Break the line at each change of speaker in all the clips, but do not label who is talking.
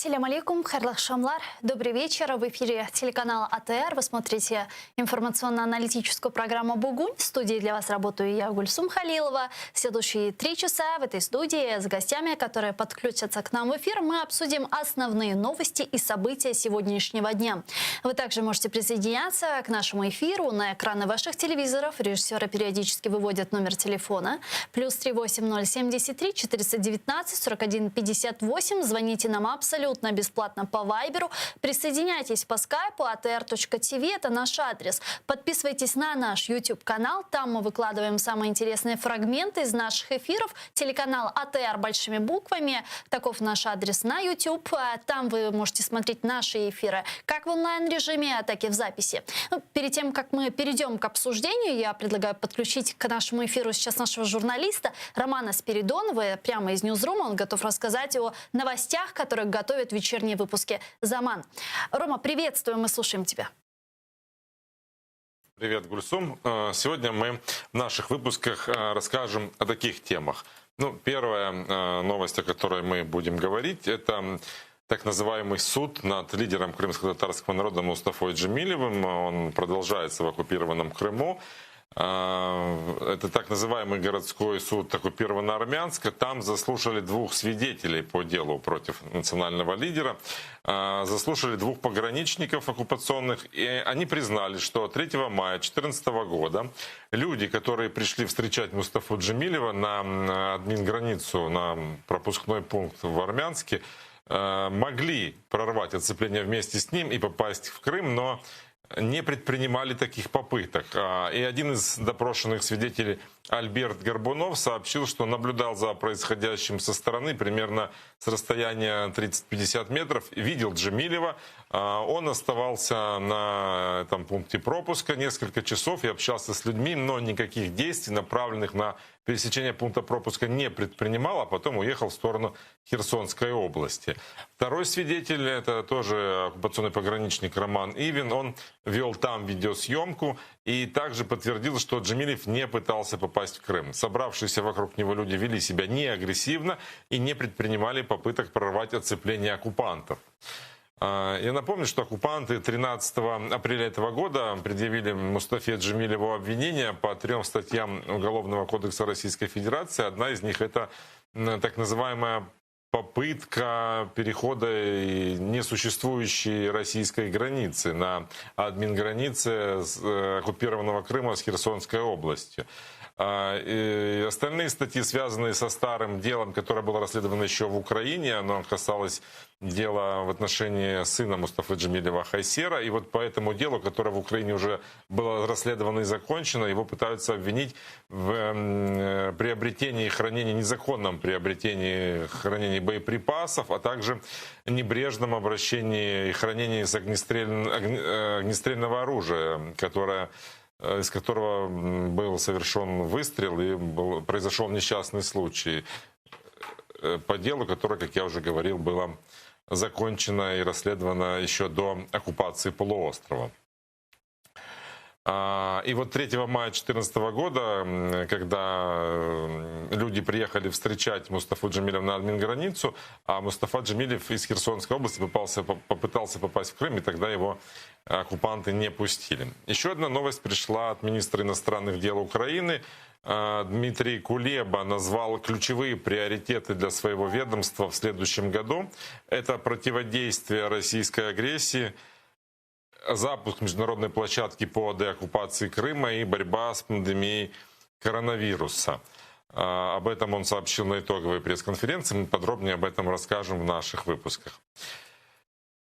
Ассаляму алейкум, хайрлах шамлар. Добрый вечер. В эфире телеканала АТР. Вы смотрите информационно-аналитическую программу «Бугунь». В студии для вас работаю я, Гульсум Халилова. Следующие 3 часа в этой студии с гостями, которые подключатся к нам в эфир, мы обсудим основные новости и события сегодняшнего дня. Вы также можете присоединяться к нашему эфиру на экраны ваших телевизоров. Режиссеры периодически выводят номер телефона. +3 8073 419 41 58. Звоните нам абсолютно бесплатно по Вайберу. Присоединяйтесь по скайпу atr.tv, это наш адрес. Подписывайтесь на наш YouTube-канал, там мы выкладываем самые интересные фрагменты из наших эфиров. Телеканал АТР большими буквами, таков наш адрес на YouTube. Там вы можете смотреть наши эфиры как в онлайн-режиме, так и в записи. Перед тем, как мы перейдем к обсуждению, я предлагаю подключить к нашему эфиру сейчас нашего журналиста Романа Спиридонова, прямо из Ньюзрума. Он готов рассказать о новостях, которые готовят вечерние выпуски «Заман». Рома, приветствую, мы слушаем тебя.
Привет, Гульсум. Сегодня мы в наших выпусках расскажем о таких темах. Первая новость, о которой мы будем говорить, это так называемый суд над лидером крымско-татарского народа Мустафой Джемилевым. Он продолжается в оккупированном Крыму. Это так называемый городской суд оккупированного Армянска. Там заслушали 2 свидетелей по делу против национального лидера. Заслушали 2 пограничников оккупационных. И они признали, что 3 мая 2014 года люди, которые пришли встречать Мустафу Джемилева на админграницу, на пропускной пункт в Армянске, могли прорвать оцепление вместе с ним и попасть в Крым, но не предпринимали таких попыток. И один из допрошенных свидетелей, Альберт Горбунов, сообщил, что наблюдал за происходящим со стороны примерно с расстояния 30-50 метров, видел Джемилева. Он оставался на этом пункте пропуска несколько часов и общался с людьми, но никаких действий, направленных на пересечение пункта пропуска, не предпринимал, а потом уехал в сторону Херсонской области. Второй свидетель, это тоже оккупационный пограничник Роман Ивин, он вел там видеосъемку и также подтвердил, что Джемилев не пытался попасть в Крым. Собравшиеся вокруг него люди вели себя не агрессивно и не предпринимали попыток прорвать оцепление оккупантов. Я напомню, что оккупанты 13 апреля этого года предъявили Мустафе Джемилеву обвинения по 3 статьям Уголовного кодекса Российской Федерации. Одна из них — это так называемая попытка перехода несуществующей российской границы на админгранице оккупированного Крыма с Херсонской областью. И остальные статьи, связанные со старым делом, которое было расследовано еще в Украине, оно касалось дела в отношении сына Мустафы Джемилева Хайсера. И вот по этому делу, которое в Украине уже было расследовано и закончено, его пытаются обвинить в приобретении и хранении, незаконном приобретении, хранении боеприпасов, а также небрежном обращении и хранении огнестрельного оружия, из которого был совершен выстрел и произошел несчастный случай. По делу, которое, как я уже говорил, было закончено и расследовано еще до оккупации полуострова. И вот 3 мая 2014 года, когда люди приехали встречать Мустафу Джемилева на админграницу, а Мустафа Джемилев из Херсонской области попытался попасть в Крым, и тогда его оккупанты не пустили. Еще одна новость пришла от министра иностранных дел Украины. Дмитрий Кулеба назвал ключевые приоритеты для своего ведомства в следующем году. Это противодействие российской агрессии, запуск международной площадки по деоккупации Крыма и борьба с пандемией коронавируса. Об этом он сообщил на итоговой пресс-конференции. Мы подробнее об этом расскажем в наших выпусках.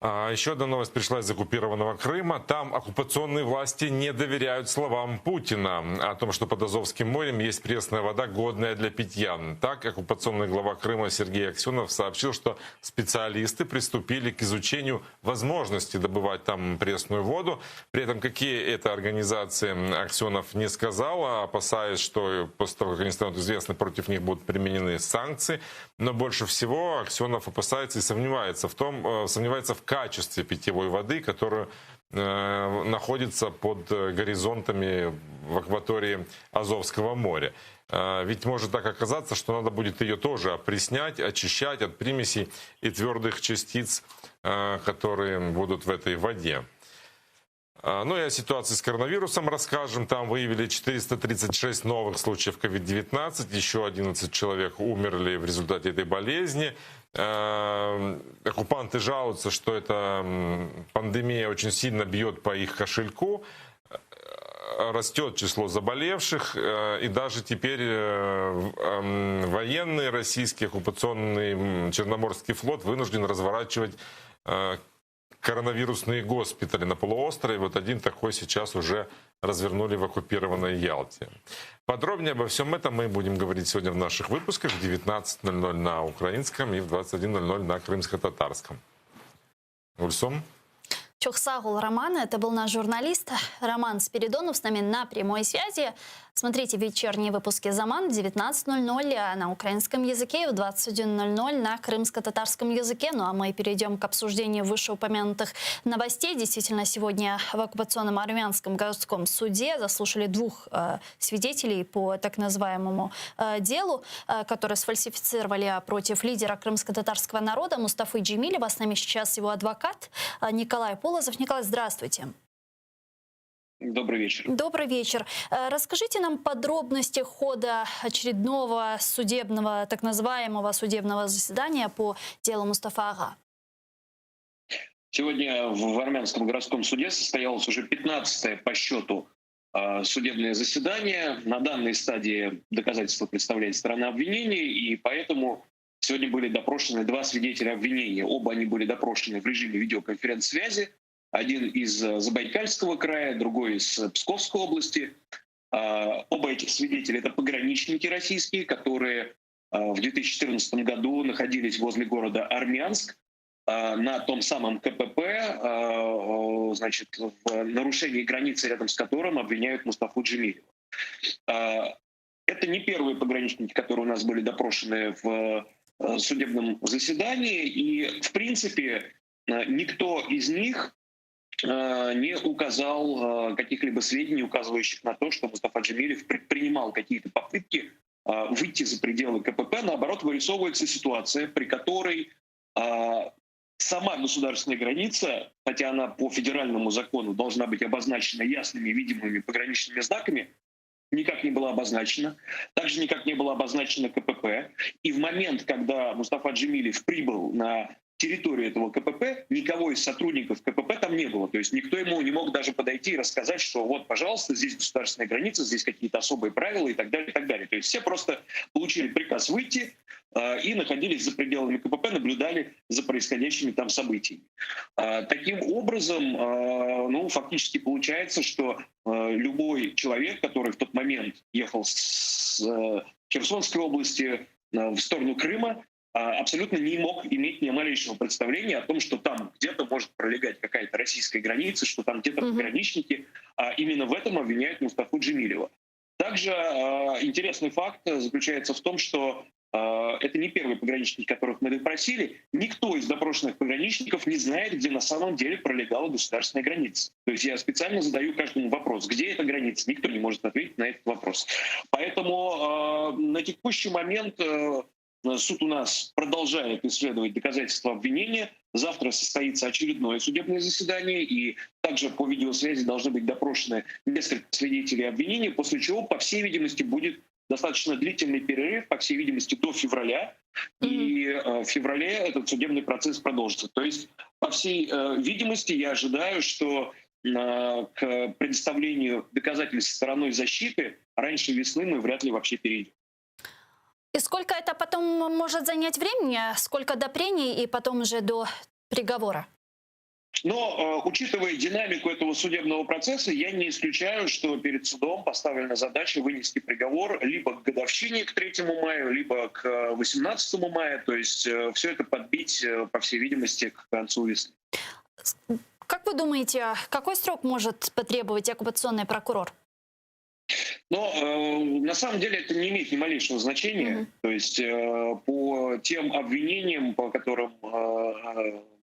Еще одна новость пришла из оккупированного Крыма. Там оккупационные власти не доверяют словам Путина о том, что под Азовским морем есть пресная вода, годная для питья. Так, оккупационный глава Крыма Сергей Аксенов сообщил, что специалисты приступили к изучению возможности добывать там пресную воду. При этом какие это организации, Аксенов не сказал, опасаясь, что после того, как они станут известны, против них будут применены санкции. Но больше всего Аксенов опасается и сомневается в качестве питьевой воды, которая находится под горизонтами в акватории Азовского моря. Ведь может так оказаться, что надо будет ее тоже опреснять, очищать от примесей и твердых частиц, которые будут в этой воде. Ну и о ситуации с коронавирусом расскажем. Там выявили 436 новых случаев COVID-19. Еще 11 человек умерли в результате этой болезни. Оккупанты жалуются, что эта пандемия очень сильно бьет по их кошельку. Растет число заболевших, и даже теперь военные российские, оккупационный Черноморский флот вынужден разворачивать коронавирусные госпитали на полуострове. Вот один такой сейчас уже развернули в оккупированной Ялте. Подробнее обо всем этом мы будем говорить сегодня в наших выпусках в 19:00 на украинском и в 21:00 на крымско-татарском. Гульсум?
Чухсагул Роман, это был наш журналист Роман Спиридонов с нами на прямой связи. Смотрите вечерние выпуски «Заман» в 19:00 на украинском языке и в 21:00 на крымско-татарском языке. Ну а мы перейдем к обсуждению вышеупомянутых новостей. Действительно, сегодня в оккупационном армянском городском суде заслушали двух свидетелей по так называемому делу, которые сфальсифицировали против лидера крымско-татарского народа Мустафы Джемилева. С нами сейчас его адвокат Николай Полозов. Николай, здравствуйте.
Добрый вечер.
Добрый вечер. Расскажите нам подробности хода очередного судебного, так называемого судебного заседания по делу Мустафа Ага.
Сегодня в армянском городском суде состоялось уже 15-е по счету судебное заседание. На данной стадии доказательства представляет сторона обвинения, и поэтому сегодня были допрошены два свидетеля обвинения. Оба они были допрошены в режиме видеоконференц-связи. Один из Забайкальского края, другой из Псковской области. Оба этих свидетеля — это пограничники российские, которые в 2014 году находились возле города Армянск на том самом КПП, значит, в нарушении границы, рядом с которым обвиняют Мустафу Джемилева. Это не первые пограничники, которые у нас были допрошены в судебном заседании, и, в принципе, никто из них не указал каких-либо сведений, указывающих на то, что Мустафа Джемилев предпринимал какие-то попытки выйти за пределы КПП. Наоборот, вырисовывается ситуация, при которой сама государственная граница, хотя она по федеральному закону должна быть обозначена ясными, видимыми пограничными знаками, никак не была обозначена. Также никак не было обозначено КПП. И в момент, когда Мустафа Джемилев прибыл на территорию этого КПП, никого из сотрудников КПП там не было. То есть никто ему не мог даже подойти и рассказать, что вот, пожалуйста, здесь государственная граница, здесь какие-то особые правила и так далее, и так далее. То есть все просто получили приказ выйти и находились за пределами КПП, наблюдали за происходящими там событиями. Таким образом, ну, фактически получается, что любой человек, который в тот момент ехал с Херсонской области в сторону Крыма, абсолютно не мог иметь ни малейшего представления о том, что там где-то может пролегать какая-то российская граница, что там где-то пограничники. Именно в этом обвиняют Мустафу Джемилева. Также интересный факт заключается в том, что это не первые пограничники, которых мы допросили. Никто из допрошенных пограничников не знает, где на самом деле пролегала государственная граница. То есть я специально задаю каждому вопрос, где эта граница. Никто не может ответить на этот вопрос. Поэтому на текущий момент суд у нас продолжает исследовать доказательства обвинения. Завтра состоится очередное судебное заседание, и также по видеосвязи должны быть допрошены несколько свидетелей обвинения, после чего, по всей видимости, будет достаточно длительный перерыв, по всей видимости, до февраля. И в феврале этот судебный процесс продолжится. То есть, по всей видимости, я ожидаю, что к предоставлению доказательств стороной защиты раньше весны мы вряд ли вообще перейдем.
И сколько это потом может занять времени? Сколько до прений и потом уже до приговора?
Но, учитывая динамику этого судебного процесса, я не исключаю, что перед судом поставлена задача вынести приговор либо к годовщине, к 3 мая, либо к 18 мая. То есть все это подбить, по всей видимости, к концу весны.
Как вы думаете, какой срок может потребовать оккупационный прокурор?
Но на самом деле это не имеет ни малейшего значения. То есть по тем обвинениям, по которым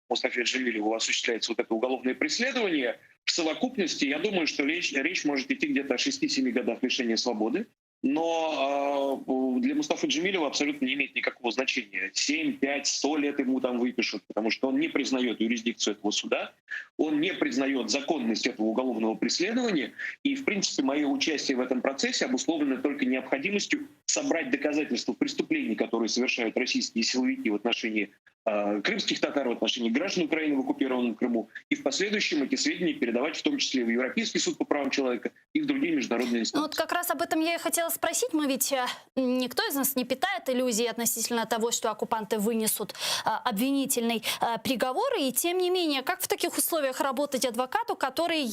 Мустафе Джемилеву осуществляется вот это уголовное преследование, в совокупности, я думаю, что речь может идти где-то о 6-7 годах лишения свободы. Но для Мустафы Джемилева абсолютно не имеет никакого значения. 7, 5, 100 лет ему там выпишут, потому что он не признает юрисдикцию этого суда, он не признает законность этого уголовного преследования. И, в принципе, мое участие в этом процессе обусловлено только необходимостью собрать доказательства преступлений, которые совершают российские силовики в отношении крымских татар, в отношении граждан Украины в оккупированном Крыму, и в последующем эти сведения передавать в том числе в Европейский суд по правам человека и в другие международные инстанции.
Ну, вот как раз об этом я и хотела спросить. Мы ведь, никто из нас не питает иллюзий относительно того, что оккупанты вынесут обвинительный приговор. И тем не менее, как в таких условиях работать адвокату, который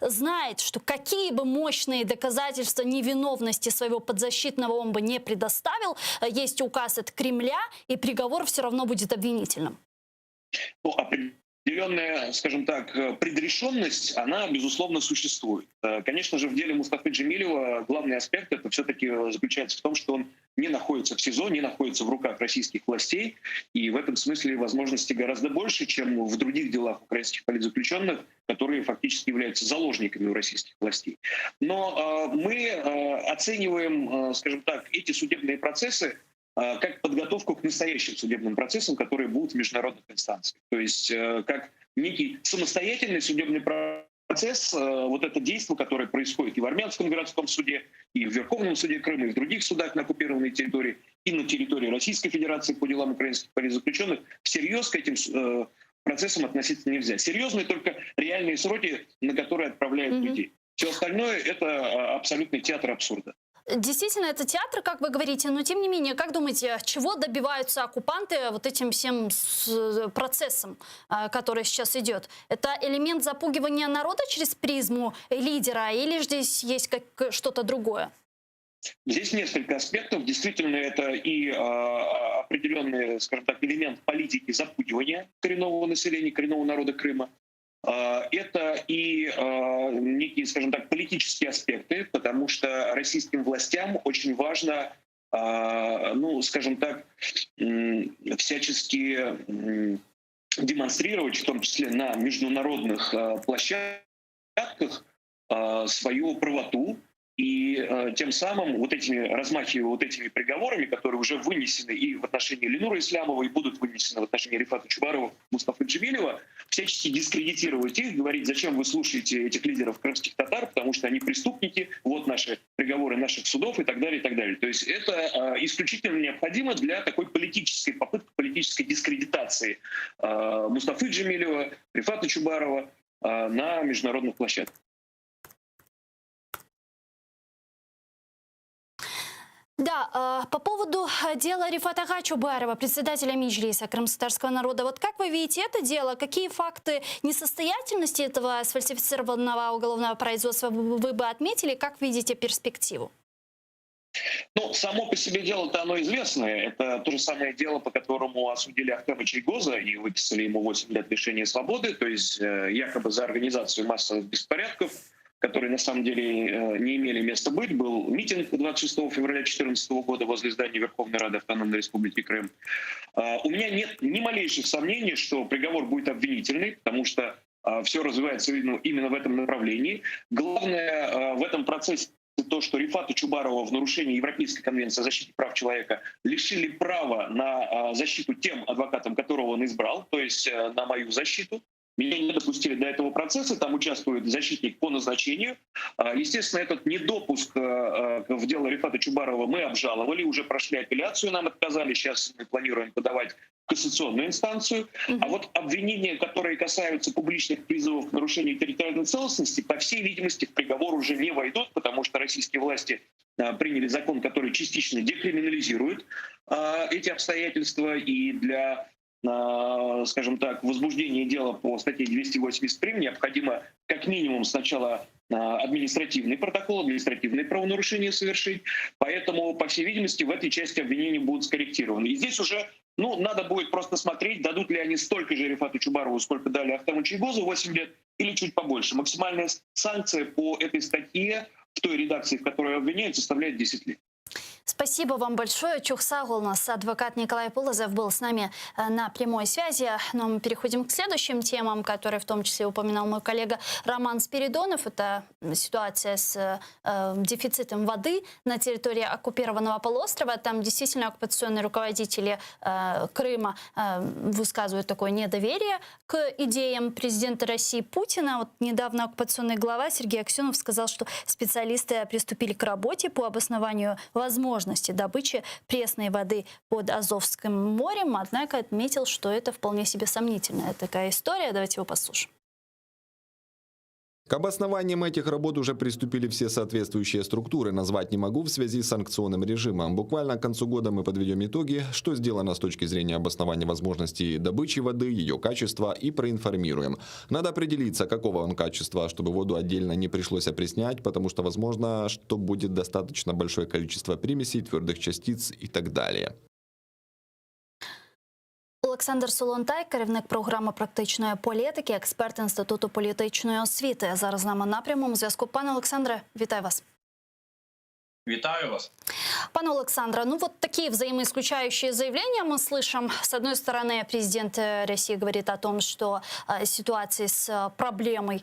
знает, что какие бы мощные доказательства невиновности своего подзащитного он бы не предоставил, есть указ от Кремля, и приговор все равно будет обвинительным?
Ну, определенная, скажем так, предрешенность, она, безусловно, существует. Конечно же, в деле Мустафы Джемилева главный аспект это все-таки заключается в том, что он не находится в СИЗО, не находится в руках российских властей, и в этом смысле возможностей гораздо больше, чем в других делах украинских политзаключенных, которые фактически являются заложниками у российских властей. Но мы оцениваем, скажем так, эти судебные процессы как подготовку к настоящим судебным процессам, которые будут в международных инстанциях. То есть как некий самостоятельный судебный процесс, вот это действие, которое происходит и в Армянском городском суде, и в Верховном суде Крыма, и в других судах на оккупированной территории, и на территории Российской Федерации по делам украинских политзаключенных, всерьез к этим процессам относиться нельзя. Серьезные только реальные сроки, на которые отправляют людей. Все остальное — это абсолютный театр абсурда.
Действительно, это театр, как вы говорите, но тем не менее, как думаете, чего добиваются оккупанты вот этим всем процессом, который сейчас идет? Это элемент запугивания народа через призму лидера или здесь есть что-то другое?
Здесь несколько аспектов. Действительно, это и определенный, скажем так, элемент политики запугивания коренного населения, коренного народа Крыма. Это и некие, скажем так, политические аспекты, потому что российским властям очень важно, ну, скажем так, всячески демонстрировать, в том числе на международных площадках, свою правоту. И тем самым размахивая вот этими приговорами, которые уже вынесены и в отношении Ленуры Ислямовой, и будут вынесены в отношении Рифата Чубарова, Мустафы Джемилева, всячески дискредитировать их, говорить, зачем вы слушаете этих лидеров крымских татар, потому что они преступники, вот наши приговоры наших судов и так далее, и так далее. То есть это исключительно необходимо для такой попытки политической дискредитации Мустафы Джемилева, Рифата Чубарова на международных площадках.
Да, по поводу дела Рифата Чубарова, председателя Меджлиса крымскотатарского народа. Вот как вы видите это дело? Какие факты несостоятельности этого сфальсифицированного уголовного производства вы бы отметили? Как видите перспективу?
Ну, само по себе дело-то оно известное. Это то же самое дело, по которому осудили Ахтема Чайгоза и выписали ему 8 лет лишения свободы, то есть якобы за организацию массовых беспорядков, которые на самом деле не имели места быть. Был митинг 26 февраля 2014 года возле здания Верховной Рады Автономной Республики Крым. У меня нет ни малейших сомнений, что приговор будет обвинительный, потому что все развивается именно в этом направлении. Главное в этом процессе то, что Рифата Чубарова в нарушении Европейской конвенции о защите прав человека лишили права на защиту тем адвокатам, которого он избрал, то есть на мою защиту. Меня не допустили до этого процесса, там участвует защитник по назначению. Естественно, этот недопуск в дело Рифата Чубарова мы обжаловали, уже прошли апелляцию, нам отказали, сейчас мы планируем подавать в кассационную инстанцию. А вот обвинения, которые касаются публичных призывов к нарушению территориальной целостности, по всей видимости, в приговор уже не войдут, потому что российские власти приняли закон, который частично декриминализирует эти обстоятельства, и для, скажем так, возбуждения дела по статье 283 необходимо как минимум сначала административный протокол, административные правонарушения совершить. Поэтому, по всей видимости, в этой части обвинения будут скорректированы. И здесь уже надо будет просто смотреть, дадут ли они столько же Рифату Чубарову, сколько дали Ахтему Чайгозу, 8 лет, или чуть побольше. Максимальная санкция по этой статье в той редакции, в которой обвиняют, составляет 10 лет.
Спасибо вам большое. Чухсагул, у нас адвокат Николай Полозов был с нами на прямой связи. Но мы переходим к следующим темам, которые в том числе упоминал мой коллега Роман Спиридонов. Это ситуация с дефицитом воды на территории оккупированного полуострова. Там действительно оккупационные руководители Крыма высказывают такое недоверие к идеям президента России Путина. Вот недавно оккупационный глава Сергей Аксенов сказал, что специалисты приступили к работе по обоснованию возможности добычи пресной воды под Азовским морем, однако отметил, что это вполне себе сомнительная такая история. Давайте его послушаем.
К обоснованиям этих работ уже приступили все соответствующие структуры. Назвать не могу в связи с санкционным режимом. Буквально к концу года мы подведем итоги, что сделано с точки зрения обоснования возможностей добычи воды, ее качества, и проинформируем. Надо определиться, какого он качества, чтобы воду отдельно не пришлось опреснять, потому что возможно, что будет достаточно большое количество примесей, твердых частиц и так далее.
Олександр Солонтай, керівник програми практичної політики, експерт Інституту політичної освіти. Зараз з нами на прямому зв'язку. Пане Олександре, вітаю вас.
Витаю вас.
Пане Александре, ну вот такие взаимоисключающие заявления мы слышим. С одной стороны, президент России говорит о том, что ситуации с проблемой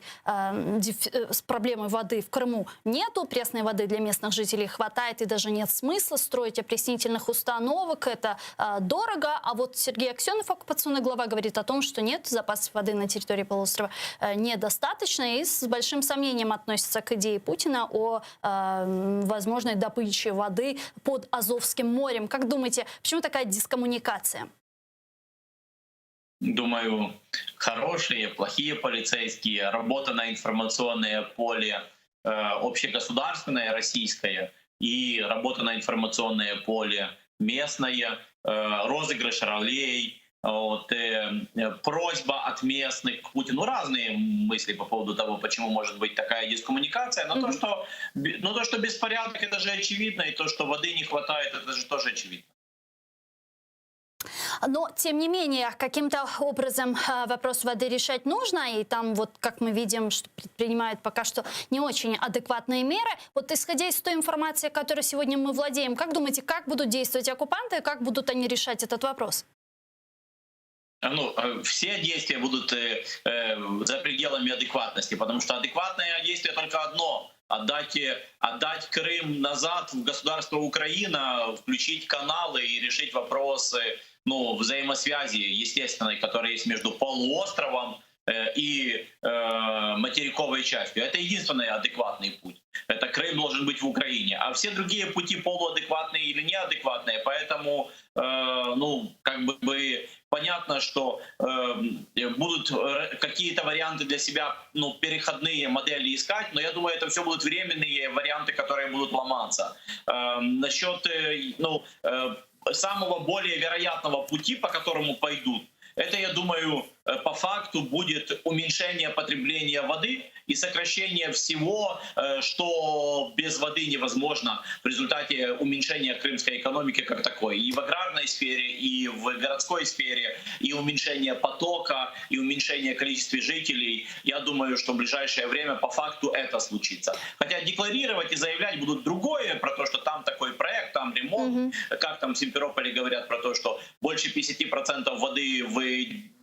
воды в Крыму нету, пресной воды для местных жителей хватает и даже нет смысла строить опреснительных установок, это дорого. А вот Сергей Аксенов, оккупационный глава, говорит о том, что нет, запасов воды на территории полуострова недостаточно, и с большим сомнением относится к идее Путина о возможной добыче воды под Азовским морем. Как думаете, почему такая дискоммуникация?
Думаю, хорошие, плохие полицейские, работа на информационное поле общегосударственное, российское, и работа на информационное поле местное, розыгрыш ролей, просьба от местных к Путину. Разные мысли по поводу того, почему может быть такая дискоммуникация. Но то, что беспорядок, это же очевидно, и то, что воды не хватает, это же тоже очевидно.
Но, тем не менее, каким-то образом вопрос воды решать нужно. И там, вот, как мы видим, что предпринимают пока что не очень адекватные меры. Вот, исходя из той информации, которой сегодня мы владеем, как думаете, как будут действовать оккупанты, как будут они решать этот вопрос?
Ну, все действия будут за пределами адекватности, потому что адекватное действие только одно — отдать Крым назад в государство Украина, включить каналы и решить вопросы взаимосвязи естественной, которая есть между полуостровом и материковой частью. Это единственный адекватный путь. Это Крым должен быть в Украине. А все другие пути полуадекватные или неадекватные. Поэтому понятно, что будут какие-то варианты для себя, переходные модели искать, но я думаю, это все будут временные варианты, которые будут ломаться. Насчет самого более вероятного пути, по которому пойдут, это, я думаю, по факту будет уменьшение потребления воды и сокращение всего, что без воды невозможно в результате уменьшения крымской экономики как такой. И в аграрной сфере, и в городской сфере, и уменьшение потока, и уменьшение количества жителей. Я думаю, что в ближайшее время по факту это случится. Хотя декларировать и заявлять будут другое, про то, что там такой проект, там ремонт. Как там в Симферополе говорят про то, что больше 50% воды в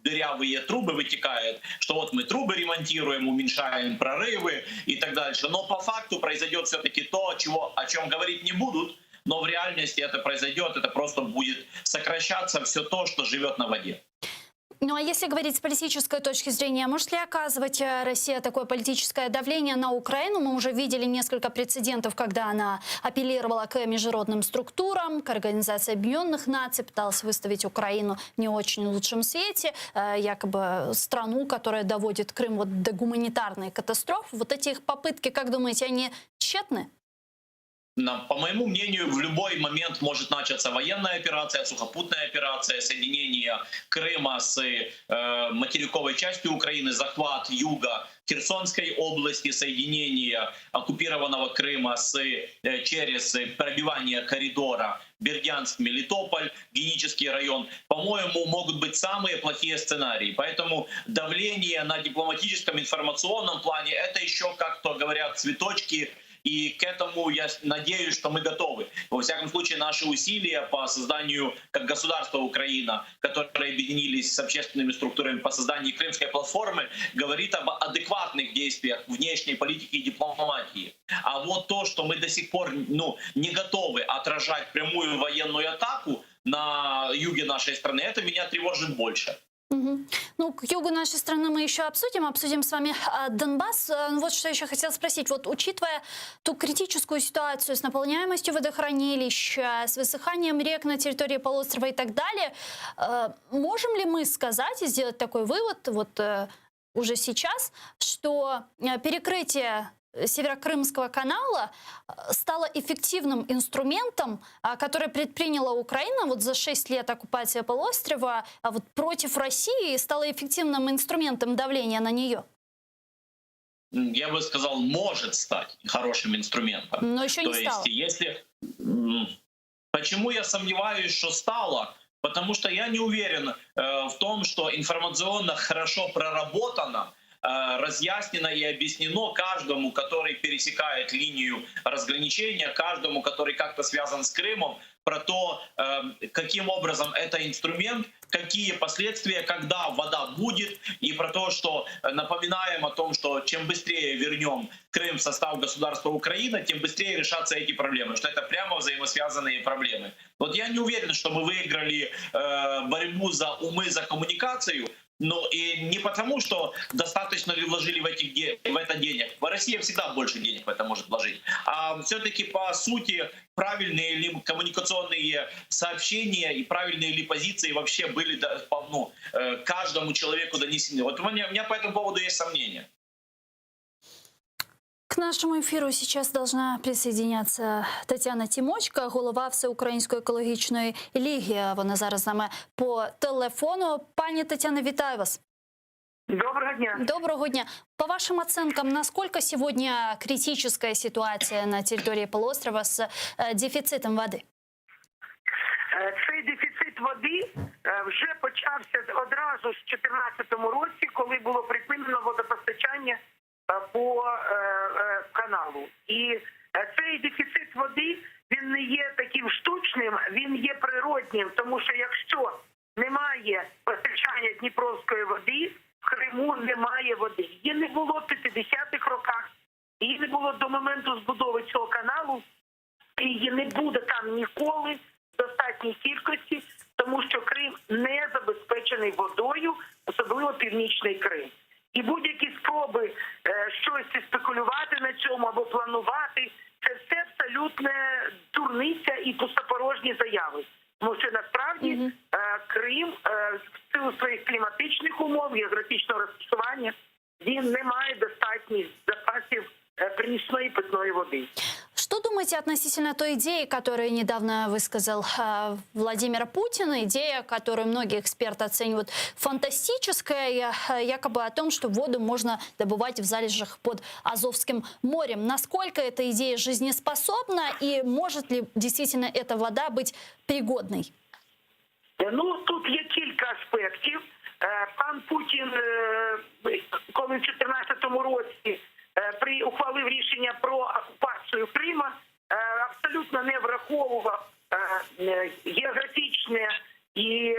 дырявые трубы вытекает, что вот мы трубы ремонтируем, уменьшаем прорывы и так дальше. Но по факту произойдет все-таки то, о чем говорить не будут, но в реальности это произойдет, это просто будет сокращаться все то, что живет на воде.
Ну а если говорить с политической точки зрения, может ли оказывать Россия такое политическое давление на Украину? Мы уже видели несколько прецедентов, когда она апеллировала к международным структурам, к Организации Объединенных Наций, пыталась выставить Украину в не очень лучшем свете, якобы страну, которая доводит Крым до гуманитарной катастрофы. Вот эти их попытки, как думаете, они тщетны?
По моему мнению, в любой момент может начаться военная операция, сухопутная операция, соединение Крыма с материковой частью Украины, захват юга Херсонской области, соединение оккупированного Крыма через пробивание коридора Бердянск, Мелитополь, Генический район, по-моему, могут быть самые плохие сценарии. Поэтому давление на дипломатическом информационном плане — это еще, как то говорят, цветочки И к этому я надеюсь, что мы готовы. Во всяком случае, наши усилия по созданию, как государства Украина, которые объединились с общественными структурами по созданию Крымской платформы, говорит об адекватных действиях внешней политики и дипломатии. А вот то, что мы до сих пор не готовы отражать прямую военную атаку на юге нашей страны, это меня тревожит больше.
Ну, к югу нашей страны мы еще обсудим с вами Донбасс. Вот что еще хотела спросить. Вот учитывая ту критическую ситуацию с наполняемостью водохранилищ, с высыханием рек на территории полуострова и так далее, можем ли мы сказать и сделать такой вывод вот уже сейчас, что перекрытие Северокрымского канала стало эффективным инструментом, который предприняла Украина вот за 6 лет оккупации полуострова вот против России, и стало эффективным инструментом давления на нее?
Я бы сказал, может стать хорошим инструментом.
Но еще не стало.
Почему я сомневаюсь, что стало? Потому что я не уверен в том, что информационно хорошо проработано, разъяснено и объяснено каждому, который пересекает линию разграничения, каждому, который как-то связан с Крымом, про то, каким образом это инструмент, какие последствия, когда вода будет, и про то, что напоминаем о том, что чем быстрее вернем Крым в состав государства Украина, тем быстрее решатся эти проблемы, что это прямо взаимосвязанные проблемы. Вот я не уверен, что мы выиграли борьбу за умы, за коммуникацию, но и не потому, что достаточно ли вложили в это денег. Россия всегда больше денег в это может вложить. А все-таки по сути правильные ли коммуникационные сообщения и правильные ли позиции вообще были каждому человеку донесены. Вот у меня по этому поводу есть сомнения.
К нашему ефіру сейчас должна присоединяться Тетяна Тімочка, голова Всеукраїнської екологічної ліги. Вона зараз з нами по телефону. Пані Тетяна, вітаю вас.
Доброго дня.
Доброго дня. По вашим оценкам, насколько сегодня критическая ситуация на территории полуострова с дефицитом воды?
Цей дефіцит води вже почався одразу в 2014 році, коли було припинено водопостачання по каналу. І цей дефіцит води, він не є таким штучним, він є природнім, тому що якщо немає постачання Дніпровської води, в Криму немає води. Її не було в 50-х роках, її не було до моменту збудови цього каналу, і її не буде там ніколи в достатній кількості, тому що Крим не забезпечений водою, особливо Північний Крим. І будь-які спроби щось спекулювати на цьому або планувати, це все абсолютне дурниця і пустопорожні заяви. Тому що насправді Крим в силу своїх кліматичних умов, географічного розташування, він не має достатніх запасів прісної питної води.
Что думаете относительно той идеи, которую недавно высказал Владимир Путин, идея, которую многие эксперты оценивают фантастическая, якобы о том, что воду можно добывать в залежах под Азовским морем? Насколько эта идея жизнеспособна и может ли действительно эта вода быть пригодной?
Ну, тут є кілька аспектів. Пан Путін, коли в 2014 році ухвалив рішення про окупацію Крима, абсолютно не враховував географічне і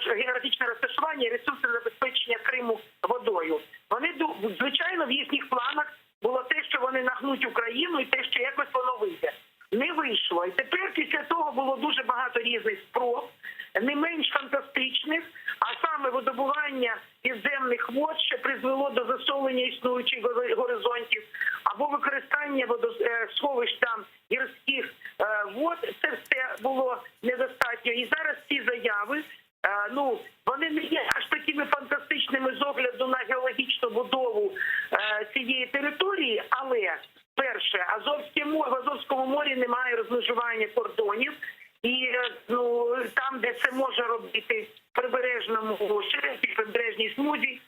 географічне розташування і ресурсне забезпечення Криму водою. Вони, звичайно, в їхніх планах було те, що вони нагнуть Україну і те, що якось воно вийде. Не вийшло. І тепер після того було дуже багато різних спроб, не менш фантастичних, а саме видобування підземних вод, що призвело до засолення існуючих горизонтів, або використання сховищ там гірських вод. Це все було недостатньо. І зараз ці заяви, вони не є аж такими фантастичними з огляду на геологічну будову цієї території, але перше, в Азовському морі немає розмежування кордонів, і там, де це може робити прибережному шерифі, прибережній смузі,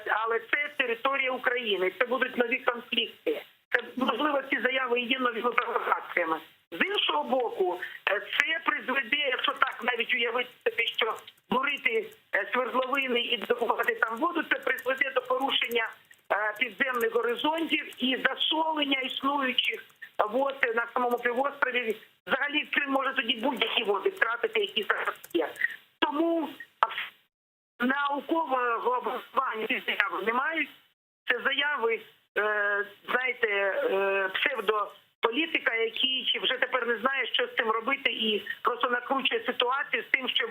але це територія України, це будуть нові конфлікти. Це, можливо, ці заяви є новими провокаціями. З іншого боку, це призведе, якщо так навіть уявити собі, що бурити свердловини і добувати там воду, це призведе до порушення підземних горизонтів і засолення існуючих вод на самому півострові. Взагалі Крим може тоді будь-які води втратити, які зараз є. Тому наукового обґрунтування ці заяви не мають. Це заяви, знаєте, псевдополітика, який чи вже тепер не знає, що з цим робити, і просто накручує ситуацію з тим, щоб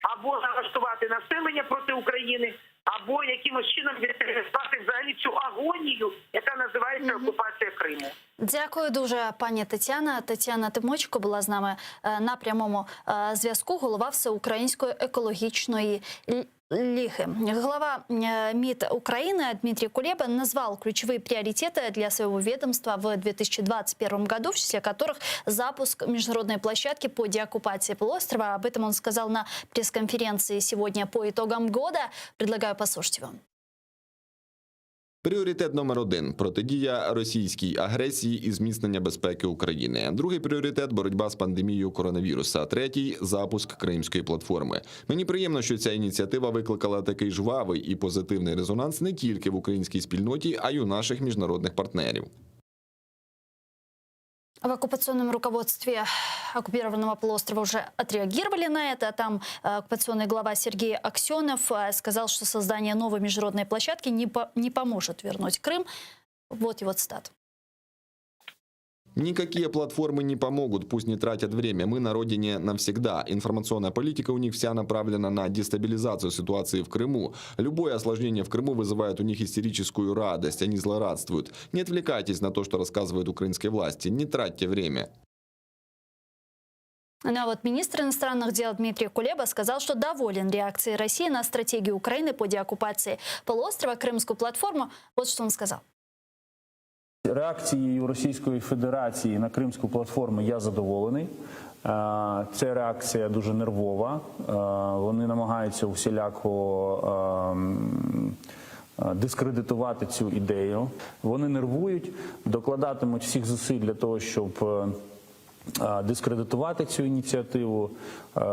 або налаштувати населення проти України, або якимось чином відреагувати взагалі цю агонію, яка називається окупація Криму.
Дякую дуже, пані Тетяна. Тетяна Тимочко була з нами на прямому зв'язку, голова Всеукраїнської екологічної лиги. Глава МИД Украины Дмитрий Кулеба назвал ключевые приоритеты для своего ведомства в 2021 году, в числе которых запуск международной площадки по деоккупации полуострова. Об этом он сказал на пресс-конференции сегодня по итогам года. Предлагаю послушать его.
Пріоритет номер 1 – протидія російській агресії і зміцнення безпеки України. Другий пріоритет – боротьба з пандемією коронавіруса. Третій – запуск Кримської платформи. Мені приємно, що ця ініціатива викликала такий жвавий і позитивний резонанс не тільки в українській спільноті, а й у наших міжнародних партнерів.
В оккупационном руководстве оккупированного полуострова уже отреагировали на это. Там оккупационный глава Сергей Аксенов сказал, что создание новой международной площадки не поможет вернуть Крым. Вот его цитата.
Никакие платформы не помогут, пусть не тратят время. Мы на родине навсегда. Информационная политика у них вся направлена на дестабилизацию ситуации в Крыму. Любое осложнение в Крыму вызывает у них истерическую радость. Они злорадствуют. Не отвлекайтесь на то, что рассказывают украинской власти. Не тратьте время.
Ну а вот министр иностранных дел Дмитрий Кулеба сказал, что доволен реакцией России на стратегию Украины по деоккупации полуострова, Крымскую платформу. Вот что он сказал.
Реакцією Російської Федерації на Кримську платформу я задоволений. Це реакція дуже нервова. Вони намагаються усіляко дискредитувати цю ідею. Вони нервують, докладатимуть всіх зусиль для того, щоб дискредитувати цю ініціативу.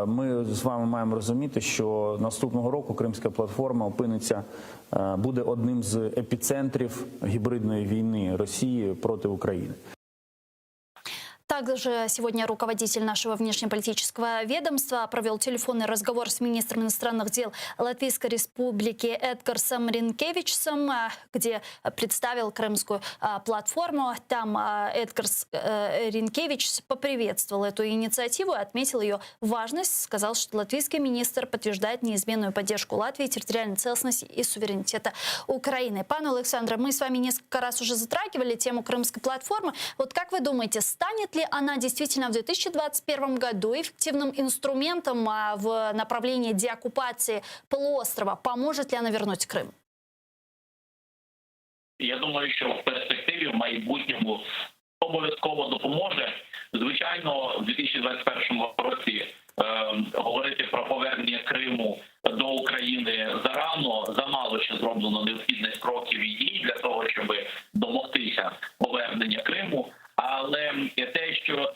Ми з вами маємо розуміти, що наступного року Кримська платформа буде одним з епіцентрів гібридної війни Росії проти України.
Также сегодня руководитель нашего внешнеполитического ведомства провел телефонный разговор с министром иностранных дел Латвийской Республики Эдгарсом Ринкевичсом, где представил Крымскую платформу. Там Эдгарс Ринкевич поприветствовал эту инициативу и отметил ее важность. Сказал, что латвийский министр подтверждает неизменную поддержку Латвии, территориальной целостности и суверенитета Украины. Пане Александре, мы с вами несколько раз уже затрагивали тему Крымской платформы. Вот как вы думаете, станет ли она действительно в 2021 году эффективным инструментом в направлении деоккупации полуострова? Поможет ли она вернуть Крым?
Я думаю, що в перспективі, в майбутньому обов'язково допоможе. Звичайно, в 2021 році говорити про повернення Криму до України зарано, замало ще зроблено необхідних кроків і дій для того, щоб домогтися повернення Криму. Але те, що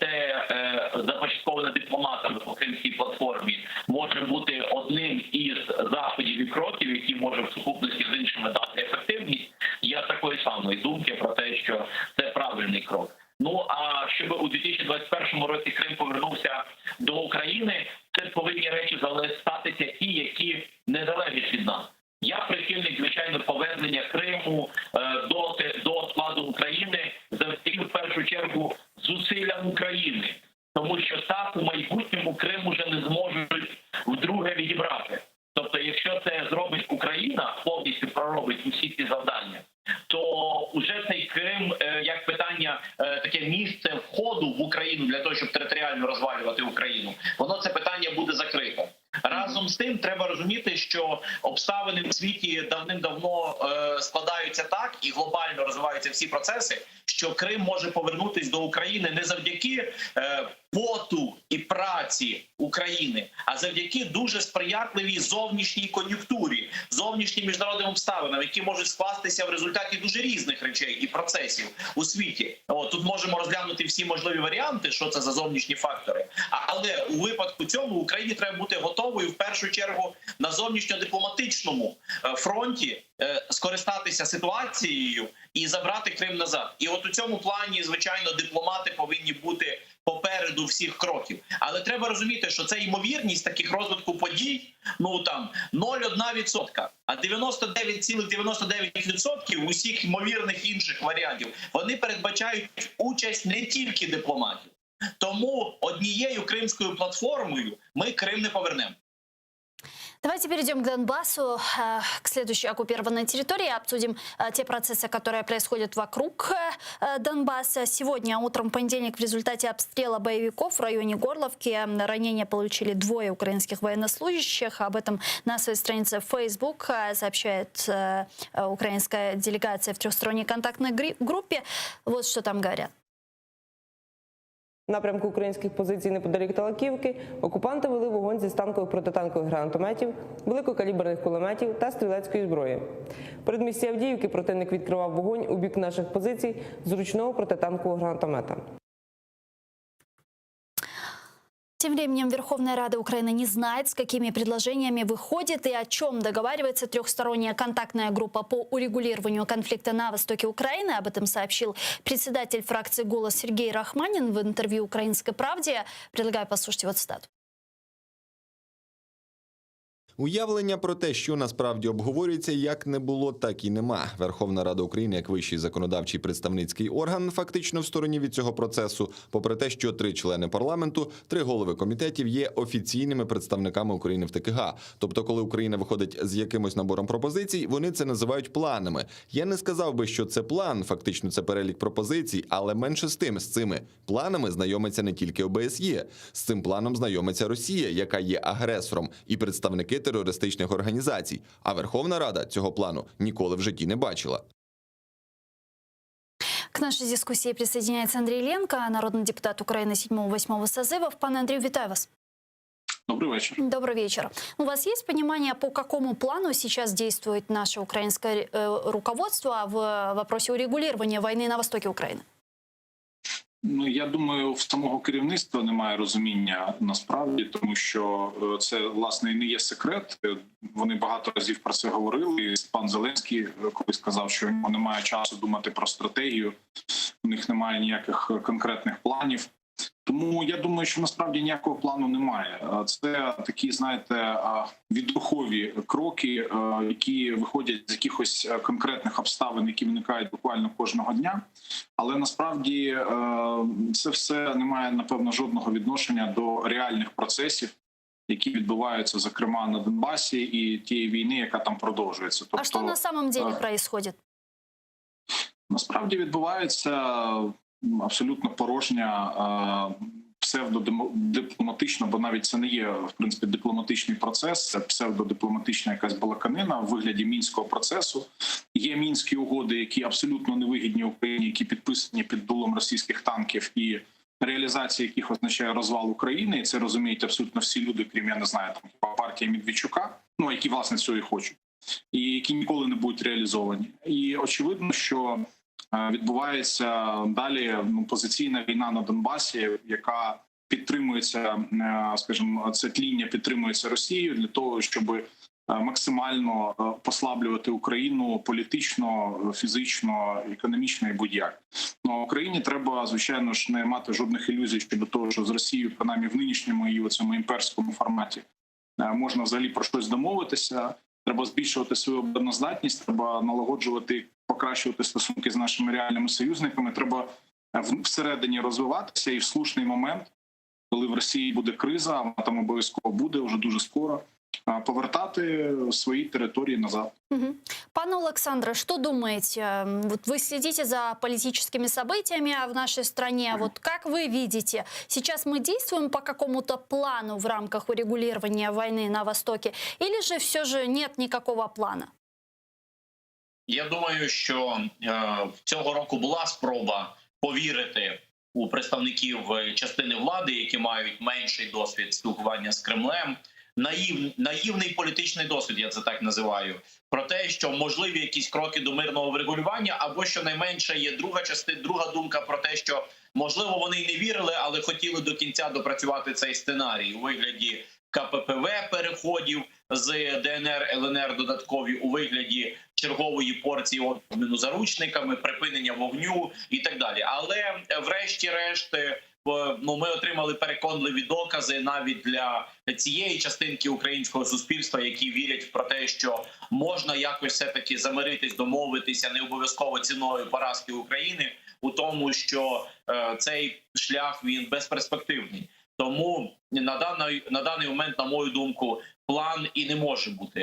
започатковане дипломатами по Кримській платформі може бути одним із заходів і кроків, які може в сукупності з іншими дати ефективність, я такої самої думки про те, що це правильний крок. Ну а щоб у 2021 році Крим повернувся до України, це повинні речі статися ті, які не залежать від нас. Я прихильник, звичайно, повернення Криму до складу України завдяки, в першу чергу, зусиллям України. Тому що так у майбутньому Крим уже не зможуть вдруге відібрати. Тобто, якщо це зробить Україна, повністю проробить усі ці завдання, то вже цей Крим, як питання, таке місце входу в Україну для того, щоб територіально розвалювати Україну, воно це питання буде закрите. Разом з тим, треба розуміти, що обставини в світі давним-давно складаються так і глобально розвиваються всі процеси, що Крим може повернутися до України не завдяки поту і праці України, а завдяки дуже сприятливій зовнішній кон'юнктурі, зовнішнім міжнародним обставинам, які можуть скластися в результаті дуже різних речей і процесів у світі. Тут можемо розглянути всі можливі варіанти, що це за зовнішні фактори. Але у випадку цьому Україні треба бути готовою в першу чергу на зовнішньодипломатичному фронті скористатися ситуацією і забрати Крим назад. І от у цьому плані, звичайно, дипломати повинні бути попереду всіх кроків. Але треба розуміти, що це ймовірність таких розвитку подій, 0,1%. А 99,99% усіх ймовірних інших варіантів, вони передбачають участь не тільки дипломатів. Тому однією кримською платформою ми Крим не повернемо.
Давайте перейдем к Донбассу, к следующей оккупированной территории. Обсудим те процессы, которые происходят вокруг Донбасса. Сегодня утром в понедельник в результате обстрела боевиков в районе Горловки ранения получили 2 украинских военнослужащих. Об этом на своей странице в Facebook сообщает украинская делегация в трехсторонней контактной группе. Вот что там говорят.
В напрямку українських позицій неподалік Талаківки окупанти вели вогонь зі станкових протитанкових гранатометів, великокаліберних кулеметів та стрілецької зброї. В передмісті Авдіївки противник відкривав вогонь у бік наших позицій з ручного протитанкового гранатомета.
Тем временем Верховная Рада Украины не знает, с какими предложениями выходит и о чем договаривается трехсторонняя контактная группа по урегулированию конфликта на востоке Украины. Об этом сообщил председатель фракции «Голос» Сергей Рахманин в интервью «Украинской правде». Предлагаю послушать его цитату.
Уявлення про те, що насправді обговорюється, як не було, так і нема. Верховна Рада України, як вищий законодавчий представницький орган, фактично в стороні від цього процесу, попри те, що 3 члени парламенту, 3 голови комітетів є офіційними представниками України в ТКГ. Тобто, коли Україна виходить з якимось набором пропозицій, вони це називають планами. Я не сказав би, що це план, фактично це перелік пропозицій, але менше з тим, з цими планами знайомиться не тільки ОБСЄ. З цим планом знайомиться Росія, яка є агресором, і представники терористичних організацій. А Верховна Рада цього плану ніколи в житті не бачила.
К нашей дискуссии присоединяется Андрей Ленко, народный депутат Украины 7-8 созывов. Пан Андрей, витаю вас.
Добрый вечер.
Добрый вечер. У вас есть понимание, по какому плану сейчас действует наше украинское руководство в вопросе урегулирования войны на востоке Украины?
Ну, я думаю, в самого керівництва немає розуміння насправді, тому що це, власне, і не є секрет. Вони багато разів про це говорили. І пан Зеленський колись сказав, що у нього немає часу думати про стратегію, у них немає ніяких конкретних планів. Тому я думаю, що насправді ніякого плану немає. Це такі, знаєте, відрухові кроки, які виходять з якихось конкретних обставин, які виникають буквально кожного дня. Але насправді це все не має, напевно, жодного відношення до реальних процесів, які відбуваються, зокрема, на Донбасі і тієї війни, яка там продовжується.
Тобто, а що на самом деле происходит?
Насправді відбувається абсолютно порожня псевдодипломатична, бо навіть це не є, в принципі, дипломатичний процес, це псевдодипломатична якась балаканина в вигляді Мінського процесу. Є Мінські угоди, які абсолютно невигідні Україні, які підписані під дулом російських танків, і реалізація яких означає розвал України, і це розуміють абсолютно всі люди, крім, я не знаю, там, партії Медведчука, ну, які, власне, цього і хочуть, і які ніколи не будуть реалізовані. І очевидно, що відбувається далі позиційна війна на Донбасі, яка підтримується, скажімо, це тління підтримується Росією для того, щоб максимально послаблювати Україну політично, фізично, економічно і будь-як. Но Україні треба, звичайно ж, не мати жодних ілюзій щодо того, що з Росією, принаймні в нинішньому і цьому імперському форматі, можна взагалі про щось домовитися. Треба збільшувати свою обороноздатність, треба налагоджувати, покращувати стосунки з нашими реальними союзниками. Треба всередині розвиватися і в слушний момент, коли в Росії буде криза, вона там обов'язково буде вже дуже скоро, повертати свої території назад.
Пане Олександре, что думаете? Вот вы следите за политическими событиями в нашей стране. Вот как вы видите, сейчас мы действуем по какому-то плану в рамках урегулирования войны на Востоке, или же все же нет никакого плана?
Я думаю, що цього року була спроба повірити у представників частини влади, які мають менший досвід спілкування з Кремлем. Наївний політичний досвід, я це так називаю, про те, що можливі якісь кроки до мирного врегулювання, або щонайменше є друга думка про те, що можливо вони й не вірили, але хотіли до кінця допрацювати цей сценарій у вигляді КППВ переходів з ДНР, ЛНР додаткові, у вигляді чергової порції обміну заручниками, припинення вогню і так далі. Але врешті-решт ми отримали переконливі докази навіть для цієї частинки українського суспільства, які вірять про те, що можна якось все-таки замиритись, домовитися, не обов'язково ціною поразки України, у тому, що цей шлях він безперспективний. Тому на даний момент, на мою думку, план і не може бути,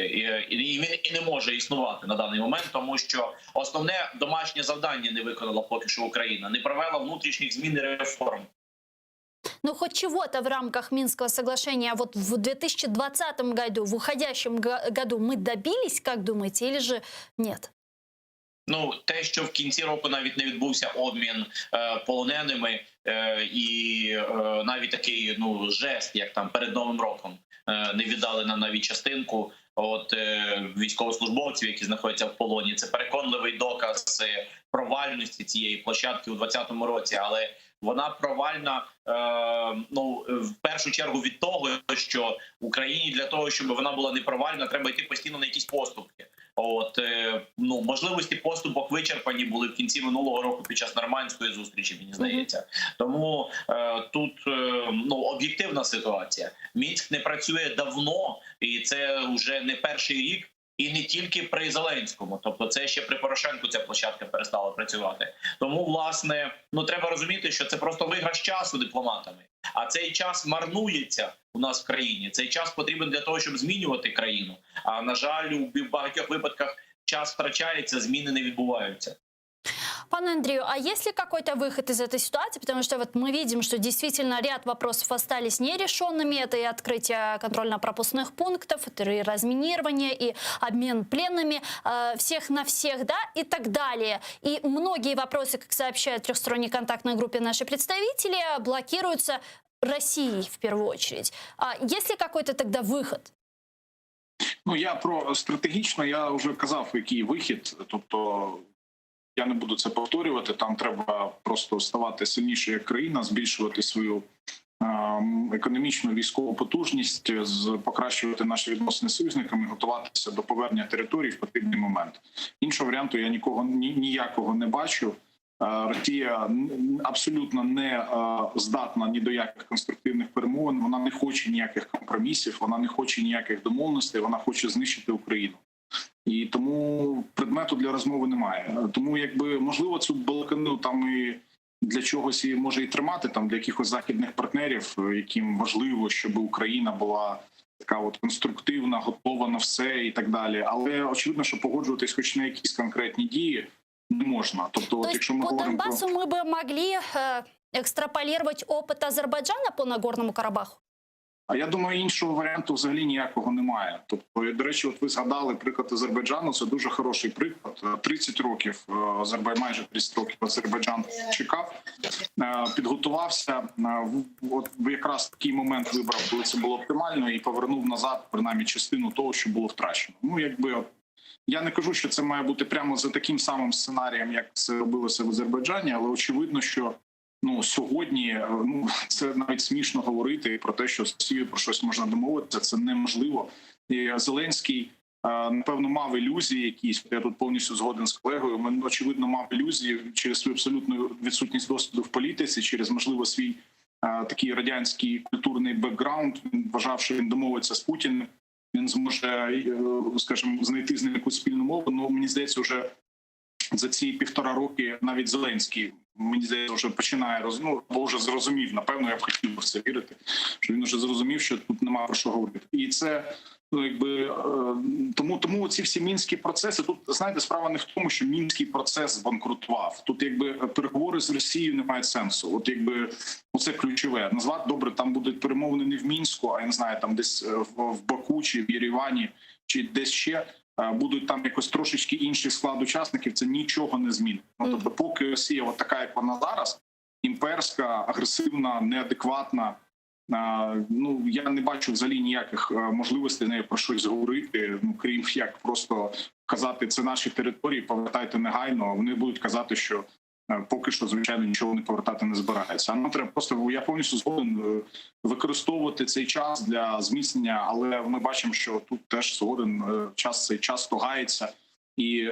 і він і не може існувати на даний момент, тому що основне домашнє завдання не виконала поки що Україна, не провела внутрішніх змін і реформ.
Ну, хоть чего-то в рамках Минского соглашения вот в 2020 году, в уходящем году мы добились, как думаете, или же нет?
Ну, те, що в кінці року навіть не відбувся обмін полоненими і навіть такий жест, як там перед Новим роком, не віддали нам навіть частинку військовослужбовців, які знаходяться в полоні. Це переконливий доказ провальності цієї площадки у 2020 році, але вона провальна в першу чергу від того, що Україні для того, щоб вона була не провальна, треба йти постійно на якісь поступки. Можливості поступок вичерпані були в кінці минулого року під час нормандської зустрічі, мені здається. Тому тут об'єктивна ситуація. Мінськ не працює давно, і це вже не перший рік. І не тільки при Зеленському, тобто це ще при Порошенку ця площадка перестала працювати. Тому, власне, треба розуміти, що це просто виграш часу дипломатами. А цей час марнується у нас в країні. Цей час потрібен для того, щоб змінювати країну. А, на жаль, у багатьох випадках час втрачається, зміни не відбуваються.
Пане Андрею, а есть ли какой-то выход из этой ситуации? Потому что вот мы видим, что действительно ряд вопросов остались нерешенными. Это и открытие контрольно-пропускных пунктов, это и разминирование, и обмен пленными всех на всех, да, и так далее. И многие вопросы, как сообщают в трехсторонней контактной группе наши представители, блокируются Россией в первую очередь. Есть ли какой-то тогда выход?
Я про стратегічно, я вже казав, який вихід, тобто я не буду це повторювати, там треба просто ставати сильніше як країна, збільшувати свою економічну військову потужність, покращувати наші відносини з союзниками, готуватися до повернення територій в потрібний момент. Іншого варіанту я ніякого не бачу. Росія абсолютно не здатна ні до яких конструктивних перемовин, вона не хоче ніяких компромісів, вона не хоче ніяких домовленостей, вона хоче знищити Україну. І тому предмету для розмови немає. Тому, можливо, цю балаканину там і для чогось і може і тримати, там для якихось західних партнерів, яким важливо, щоб Україна була така конструктивна, готова на все і так далі. Але очевидно, що погоджуватись хоч на якісь конкретні дії не можна. Тобто, якщо ми говоримо про...
Донбассу мы бы могли экстраполировать опыт Азербайджана по Нагорному Карабаху?
А я думаю, іншого варіанту взагалі ніякого немає. Тобто, до речі, ви згадали приклад Азербайджану, це дуже хороший приклад. 30 років, майже 30 років Азербайджан чекав, підготувався, якраз такий момент вибрав, коли це було оптимально, і повернув назад, принаймні, частину того, що було втрачено. Я не кажу, що це має бути прямо за таким самим сценарієм, як це робилося в Азербайджані, але очевидно, що сьогодні це навіть смішно говорити про те, що з Росією про щось можна домовитися, це неможливо. І Зеленський, напевно, мав ілюзії якісь, я тут повністю згоден з колегою, він, очевидно, мав ілюзії через свою абсолютну відсутність досвіду в політиці, через, можливо, свій такий радянський культурний бекграунд, він вважав, що він домовиться з Путіним, він зможе, скажімо, знайти з ним якусь спільну мову, мені здається, вже за ці 1,5 роки навіть Зеленський, мені здається, вже починає бо вже зрозумів, напевно, я б хотів в це вірити, що він вже зрозумів, що тут немає про що говорити. І це, тому ці всі мінські процеси, тут, знаєте, справа не в тому, що мінський процес збанкрутував. Тут, переговори з Росією не мають сенсу. Оце ключове. Назвати, добре, там будуть перемовини не в Мінську, а, я не знаю, там десь в Баку чи в Єревані, чи десь ще. будуть там якось трошечки інший склад учасників, це нічого не змінить. Ну, тобто, поки Росія от така, як вона зараз, імперська, агресивна, неадекватна, ну я не бачу взагалі ніяких можливостей нею про щось говорити, ну крім як просто казати, це наші території, повертайте негайно. Вони будуть казати, що поки що, звичайно, нічого не повертати не збирається. А нам треба просто, я повністю згоден, використовувати цей час для зміцнення, але ми бачимо, що тут теж згоден, цей час тогається, і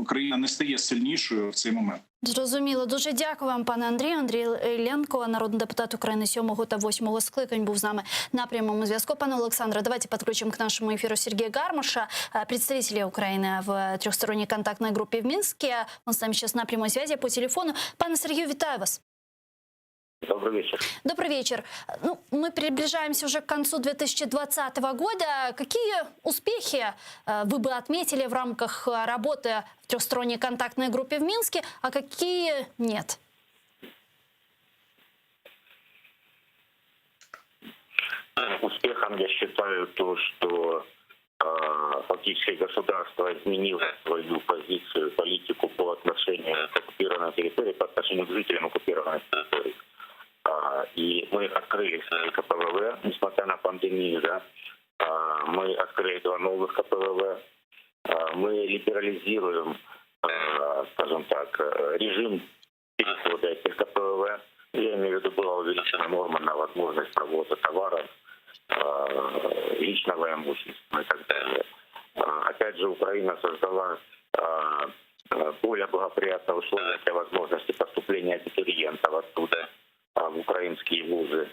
Україна не стає сильнішою в цей момент.
Зрозуміло. Дуже дякую вам, пане Андрію. Андрій Іллєнко, народний депутат України 7 та 8 скликань, був з нами на прямому зв'язку. Пане Олександре, давайте подключим к нашему эфиру Сергея Гармаша, представителя Украины в трехсторонней контактной группе в Минске. Он с нами сейчас на прямой связи по телефону. Пане Сергію, вітаю вас.
Добрый вечер.
Добрый вечер. Ну, мы приближаемся уже к концу 2020 года. Какие успехи вы бы отметили в рамках работы в трехсторонней контактной группе в Минске, а какие нет?
Успехом я считаю то, что фактически государство изменило свою позицию, политику по отношению к оккупированной территории, по отношению к жителям оккупированной территории. И мы открыли свои КПВВ, несмотря на пандемию, да. Мы открыли 2 новых КПВВ. Мы либерализируем, скажем так, режим перехода этих КПВВ. Я имею в виду, была увеличена норма на возможность провоза товаров, личного имущества и так далее. Опять же, Украина создала более благоприятные условия для возможности поступления абитуриентов оттуда в украинские вузы.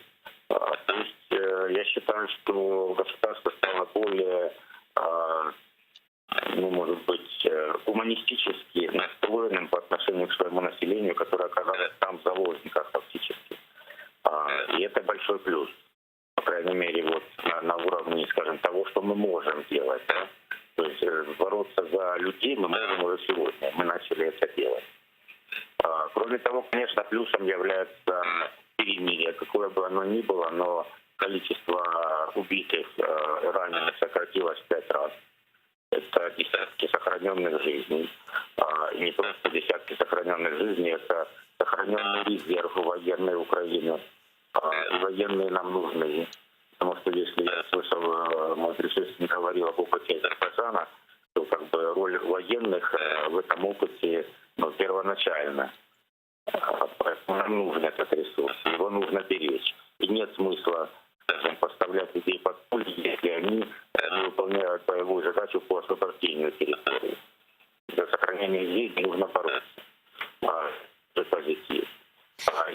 То есть я считаю, что государство стало более, ну, может быть, гуманистически настроенным по отношению к своему населению, которое оказалось там в заложниках фактически. И это большой плюс. По крайней мере, вот на уровне, скажем, того, что мы можем делать. Да? То есть бороться за людей мы можем уже сегодня. Мы начали это делать. Кроме того, конечно, плюсом является перемирие, какое бы оно ни было, но количество убитых и раненых сократилось в 5 раз. Это десятки сохраненных жизней. И не просто десятки сохраненных жизней, это сохраненный резерв военной Украины. И военные нам нужны. Потому что если я слышал, мой предшественник говорил об опыте Азербайджана, то как бы роль военных в этом опыте, ну, первоначально. Нам нужен этот ресурс, его нужно беречь. И нет смысла, скажем, поставлять людей под пули, если они не выполняют боевую задачу по освобождению территории. За сохранение жизни нужно бороться. Это позитив.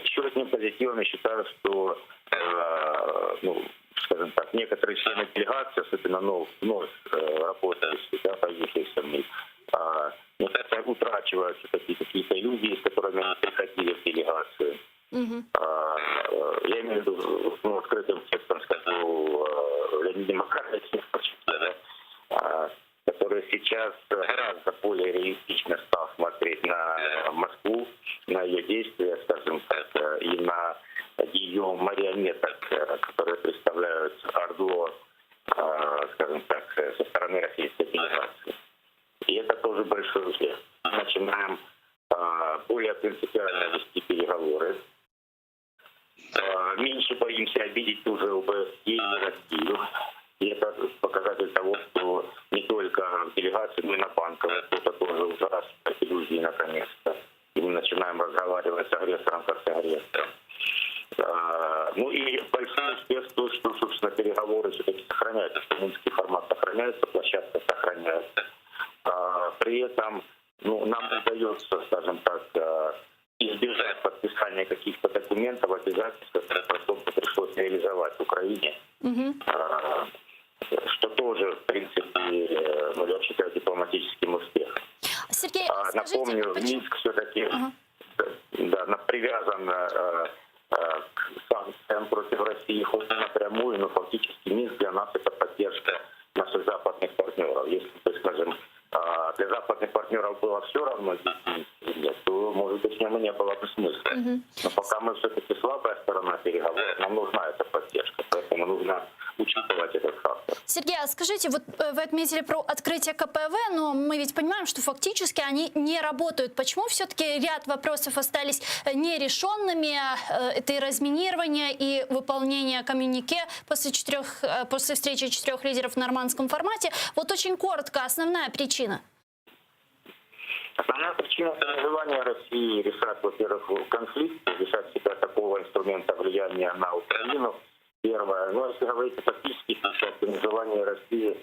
Еще одним позитивом я считаю, что, ну, скажем так, некоторые члены делегации, особенно вновь работающие, да, появившиеся в них, утрачиваются какие-то иллюзии, с которыми они приходили в делегацию. Я имею в виду, ну, открытым текстом скажу, Леонида Макаровича, да, который сейчас гораздо более реалистично стал смотреть на Москву, на ее действия, скажем так, и на ее марионеток, которые представляют орду, скажем так, со стороны российской делегации. И это тоже большой успех. Мы начинаем более принципиально вести переговоры. Меньше боимся обидеть уже ОБСЕ и Россию. И это показатель того, что не только в делегации, но и на Банковой кто-то тоже уже распять иллюзии наконец-то. И мы начинаем разговаривать с агрессором как с агрессором. Ну и большой успех то, что, собственно, переговоры все-таки сохраняются, что минский формат сохраняется, площадка сохраняется. При этом, ну, нам удается, скажем так, избежать подписания каких-то документов, обязательств, которые потом пришлось реализовать в Украине. Что тоже, в принципе, ну, я считаю дипломатическим успехом.
Сергей,
напомню, Минск все-таки да, привязан к санкциям против России, хоть и напрямую, но фактически Минск для нас это поддержка наших западных партнеров. Если бы, скажем, для западных партнеров было все равно, нет, то, может быть, с ним не было бы смысла. Но пока мы все-таки слабая сторона переговоров, нам нужна эта поддержка. Поэтому нужно учитывать этот фактор.
Сергей, а скажите, вот вы отметили про открытие КПВ, но мы ведь понимаем, что фактически они не работают. Почему все-таки ряд вопросов остались нерешенными? Это и разминирование, и выполнение коммюнике после встречи 4 лидеров в нормандском формате. Вот очень коротко, основная причина.
Основная причина – это нежелание России решать, во-первых, конфликт, решать себя такого инструмента влияния на Украину. Первое. Но если говорить о фактических вещах, то нежелание России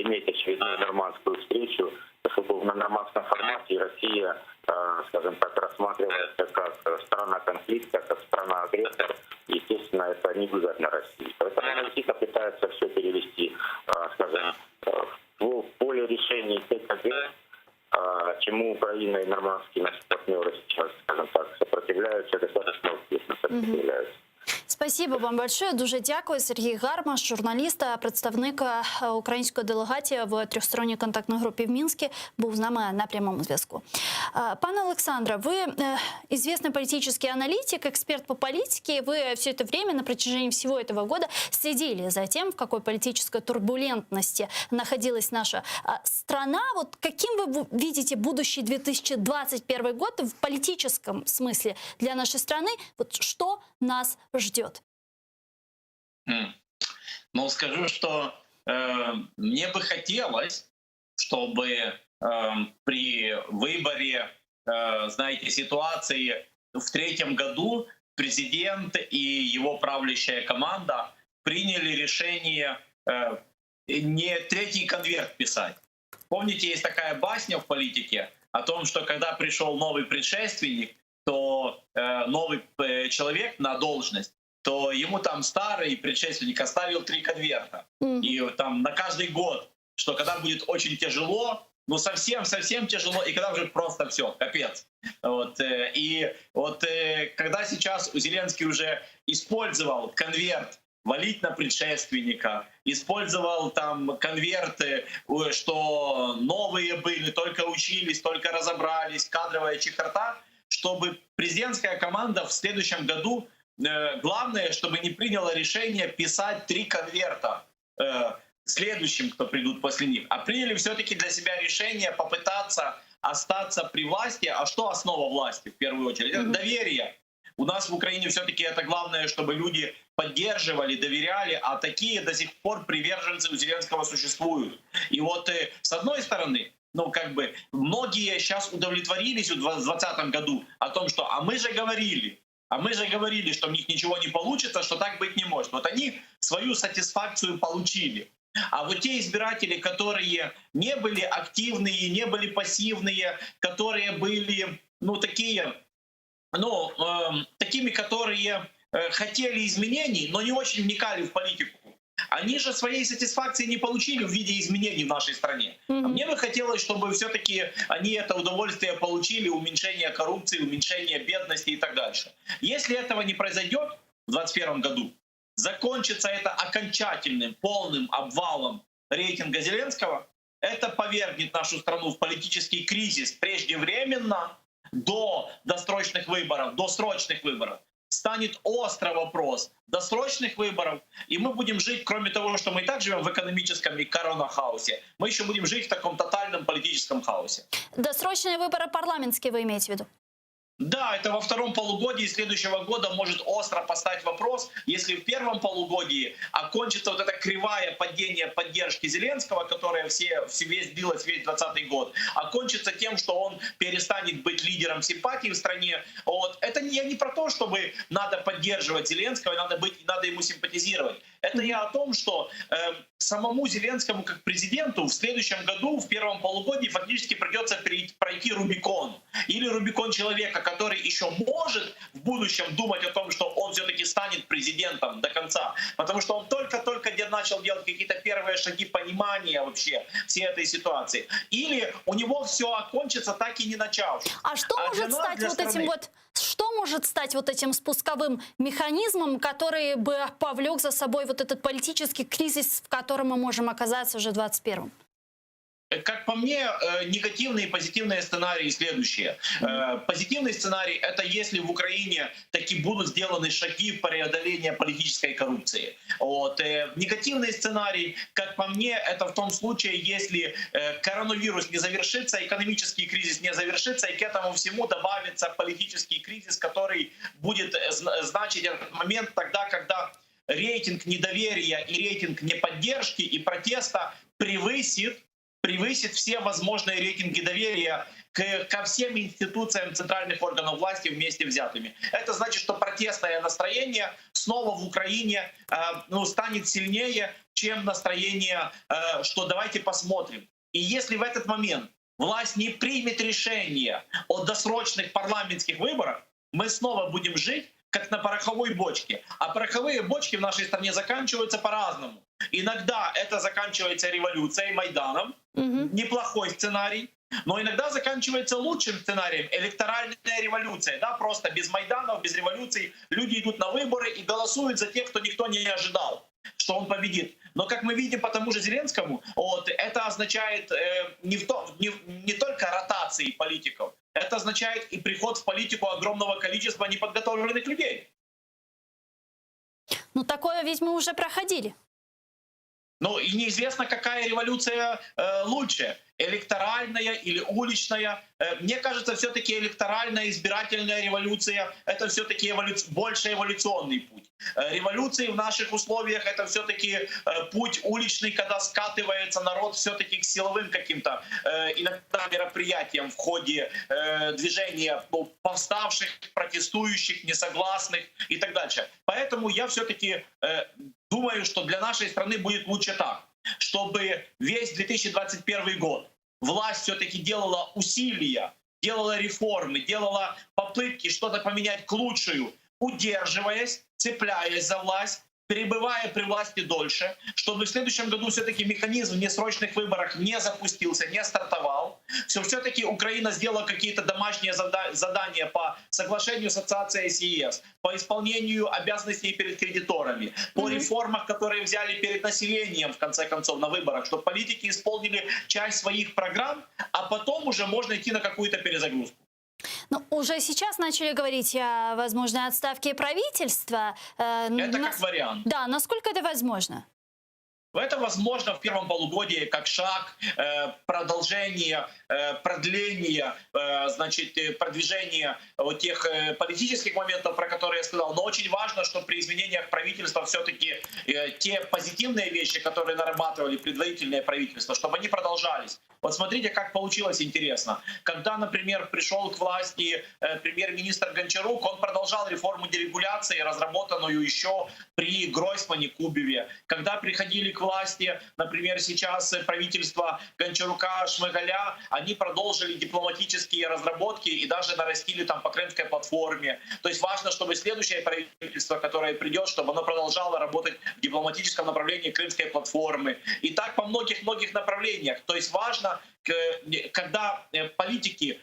иметь очередную нормандскую встречу, поскольку на нормандском формате Россия, скажем так, рассматривается как страна конфликта, как страна-агрессор. Естественно, это невыгодно России. Поэтому Россия пытается все перевести, скажем, в поле решений ТКГ, чему Украина и нормандские наши партнеры сейчас, скажем так, сопротивляются, достаточно успешно сопротивляются.
Спасибо вам большое. Дуже дякую. Сергій Гармаш, журналіст, представник української делегації в трьохсторонній контактній групі в Мінську, був з нами на прямому зв'язку. Пане Александре, вы известный политический аналитик, эксперт по политике. Вы все это время, на протяжении всего этого года, следили за тем, в какой политической турбулентности находилась наша страна. Вот каким вы видите будущий 2021 год в политическом смысле для нашей страны? Вот что нас ждет?
Ну, скажу, что мне бы хотелось, чтобы при выборе, знаете, ситуации в третьем году президент и его правящая команда приняли решение не третий конверт писать. Помните, есть такая басня в политике о том, что когда пришел новый предшественник, то новый человек на должность, то ему там старый предшественник оставил 3 конверта. И там на каждый год, что когда будет очень тяжело, ну совсем тяжело, и когда уже просто все, капец. Вот, и вот когда сейчас Зеленский уже использовал конверт валить на предшественника, использовал там конверты, что новые были, только учились, только разобрались, кадровая чехарда, чтобы президентская команда в следующем году, главное, чтобы не приняла решение писать 3 конверта следующим, кто придут после них, а приняли все-таки для себя решение попытаться остаться при власти. А что основа власти в первую очередь? Это доверие. У нас в Украине все-таки это главное, чтобы люди поддерживали, доверяли, а такие до сих пор приверженцы у Зеленского существуют. И вот с одной стороны, ну, как бы, многие сейчас удовлетворились в 2020 году о том, что «а мы же говорили, что у них ничего не получится, что так быть не может». Вот они свою сатисфакцию получили. А вот те избиратели, которые не были активные, не были пассивные, которые были, ну, такие, ну, такими, которые хотели изменений, но не очень вникали в политику, они же своей сатисфакции не получили в виде изменений в нашей стране. А мне бы хотелось, чтобы все-таки они это удовольствие получили, уменьшение коррупции, уменьшение бедности и так дальше. Если этого не произойдет в 2021 году, закончится это окончательным, полным обвалом рейтинга Зеленского, это повергнет нашу страну в политический кризис преждевременно, до досрочных выборов. Станет острый вопрос досрочных выборов, и мы будем жить, кроме того, что мы и так живем в экономическом и коронахаосе, мы еще будем жить в таком тотальном политическом хаосе.
Досрочные выборы парламентские вы имеете в виду?
Да, это во втором полугодии следующего года может остро поставить вопрос, если в первом полугодии окончится вот эта кривая падения поддержки Зеленского, которая весь длилась весь 2020 год, окончится тем, что он перестанет быть лидером симпатии в стране. Вот. Это я не про то, чтобы надо поддерживать Зеленского, надо ему симпатизировать. Это я о том, что самому Зеленскому как президенту в следующем году, в первом полугодии, фактически придется пройти Рубикон. Или Рубикон человека, который еще может в будущем думать о том, что он все-таки станет президентом до конца. Потому что он только-только начал делать какие-то первые шаги понимания вообще всей этой ситуации. Или у него все окончится, так и не начавшись.
А что может стать вот этим вот... Что может стать вот этим спусковым механизмом, который бы повлек за собой вот этот политический кризис, в котором мы можем оказаться уже в 2021-м?
как по мне, негативные и позитивные сценарии следующие. Позитивный сценарий — это если в Украине таки будут сделаны шаги в преодоление политической коррупции. Вот. Негативный сценарий, как по мне, это в том случае, если коронавирус не завершится, экономический кризис не завершится, и к этому всему добавится политический кризис, который будет значить этот момент тогда, когда рейтинг недоверия и рейтинг неподдержки и протеста превысит все возможные рейтинги доверия ко всем институциям центральных органов власти вместе взятыми. Это значит, что протестное настроение снова в Украине станет сильнее, чем настроение, что давайте посмотрим. И если в этот момент власть не примет решение о досрочных парламентских выборах, мы снова будем жить как на пороховой бочке. А пороховые бочки в нашей стране заканчиваются по-разному. Иногда это заканчивается революцией, Майданом, неплохой сценарий. Но иногда заканчивается лучшим сценарием — электоральная революция. Да, просто без Майданов, без революций люди идут на выборы и голосуют за тех, кто никто не ожидал, что он победит. Но, как мы видим по тому же Зеленскому, это означает не только ротации политиков, это означает и приход в политику огромного количества неподготовленных людей.
Ну, такое ведь мы уже проходили.
Ну и неизвестно, какая революция лучше, электоральная или уличная. Мне кажется, все-таки электоральная избирательная революция — это все-таки больше эволюционный путь. Революции в наших условиях — это все-таки путь уличный, когда скатывается народ все-таки к силовым каким-то иногда мероприятиям в ходе движения повставших, протестующих, несогласных и так дальше. Поэтому я все-таки думаю, что для нашей страны будет лучше так, чтобы весь 2021 год власть все-таки делала усилия, делала реформы, делала попытки что-то поменять к лучшему, удерживаясь, цепляясь за власть, перебывая при власти дольше, чтобы в следующем году все-таки механизм в несрочных выборах не запустился, не стартовал. Все-таки Украина сделала какие-то домашние задания по соглашению с ассоциацией с ЕС, по исполнению обязанностей перед кредиторами, по реформах, которые взяли перед населением, в конце концов, на выборах, чтобы политики исполнили часть своих программ, а потом уже можно идти на какую-то перезагрузку.
Ну, уже сейчас начали говорить о возможной отставке правительства.
Это как вариант.
Да, насколько это возможно?
Это возможно в первом полугодии как шаг продолжения, продления, продвижения тех политических моментов, про которые я сказал. Но очень важно, что при изменениях правительства все-таки те позитивные вещи, которые нарабатывали предварительное правительство, чтобы они продолжались. Вот смотрите, как получилось интересно. Когда, например, пришел к власти премьер-министр Гончарук, он продолжал реформу дерегуляции, разработанную еще при Гройсмане, Кубеве. Когда приходили к власти, например, сейчас правительство Гончарука, Шмыгаля, они продолжили дипломатические разработки и даже нарастили там по Крымской платформе. То есть важно, чтобы следующее правительство, которое придет, чтобы оно продолжало работать в дипломатическом направлении Крымской платформы. И так по многих-многих направлениях. То есть важно, когда политики,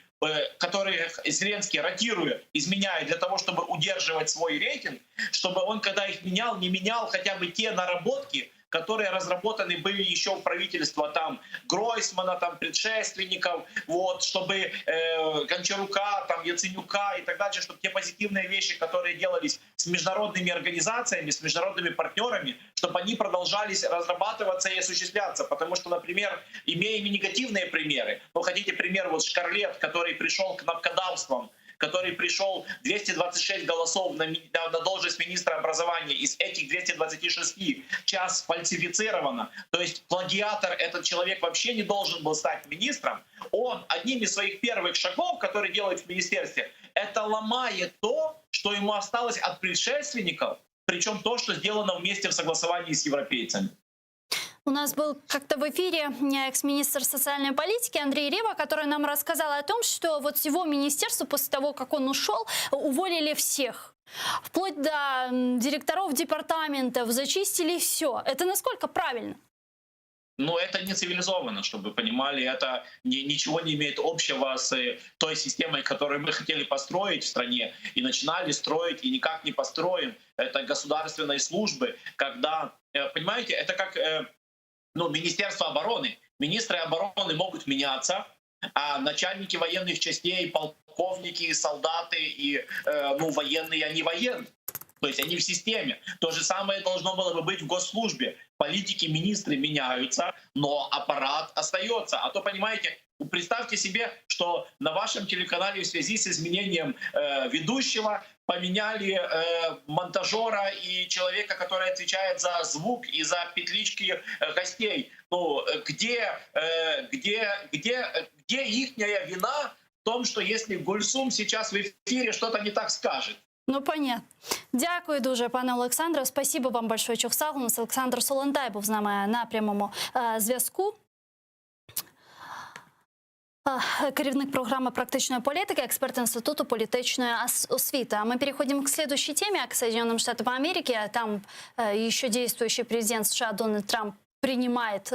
которые Зеленский ротирует, изменяет для того, чтобы удерживать свой рейтинг, чтобы он, когда их менял, не менял хотя бы те наработки, которые разработаны были еще в правительстве там Гройсмана, там предшественников, вот, чтобы Гончарука, там Яценюка и так далее, чтобы те позитивные вещи, которые делались с международными организациями, с международными партнерами, чтобы они продолжались разрабатываться и осуществляться. Потому что, например, имеем и негативные примеры. Ну, хотите пример, вот Шкарлет, который пришел к кнопкодавствам, который пришел 226 голосов на должность министра образования, из этих 226 часть фальсифицирована. То есть плагиатор, этот человек вообще не должен был стать министром. Он одним из своих первых шагов, который делает в министерстве, это ломает то, что ему осталось от предшественников, причем то, что сделано вместе в согласовании с европейцами.
У нас был как-то в эфире экс-министр социальной политики Андрей Рева, который нам рассказал о том, что вот с его министерства после того, как он ушел, уволили всех. Вплоть до директоров департаментов, зачистили все. Это насколько правильно?
Но это не цивилизованно, чтобы вы понимали, это ничего не имеет общего с той системой, которую мы хотели построить в стране и начинали строить, и никак не построим. Это государственные службы, когда, понимаете, это как Министерство обороны. министры обороны могут меняться, а начальники военных частей, полковники, солдаты и военные, они военные. То есть они в системе. То же самое должно было бы быть в госслужбе. Политики, министры меняются, но аппарат остается. А то, понимаете, представьте себе, что на вашем телеканале в связи с изменением ведущего поменяли монтажера и человека, который отвечает за звук и за петлички гостей. Ну, где ихняя вина в том, что если Гульсум сейчас в эфире что-то не так скажет?
Ну, понятно. Дякую дуже, пане Олександре. Спасибо вам большое, Чухсал. У нас Олександр Солонтай був з нами на прямому зв'язку. Керівник программы «Практичная политика», эксперт Института политичной освиты. А мы переходим к следующей теме, к Соединенным Штатам Америки. Там еще действующий президент США Дональд Трамп принимает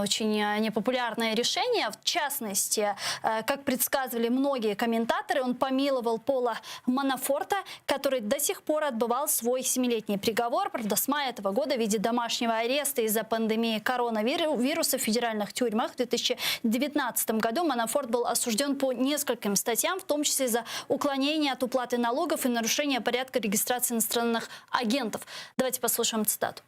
очень непопулярное решение. В частности, как предсказывали многие комментаторы, он помиловал Пола Манафорта, который до сих пор отбывал свой 7-летний приговор. Правда, с мая этого года в виде домашнего ареста из-за пандемии коронавируса в федеральных тюрьмах. В 2019 году Манафорт был осужден по нескольким статьям, в том числе за уклонение от уплаты налогов и нарушение порядка регистрации иностранных агентов. Давайте послушаем цитату.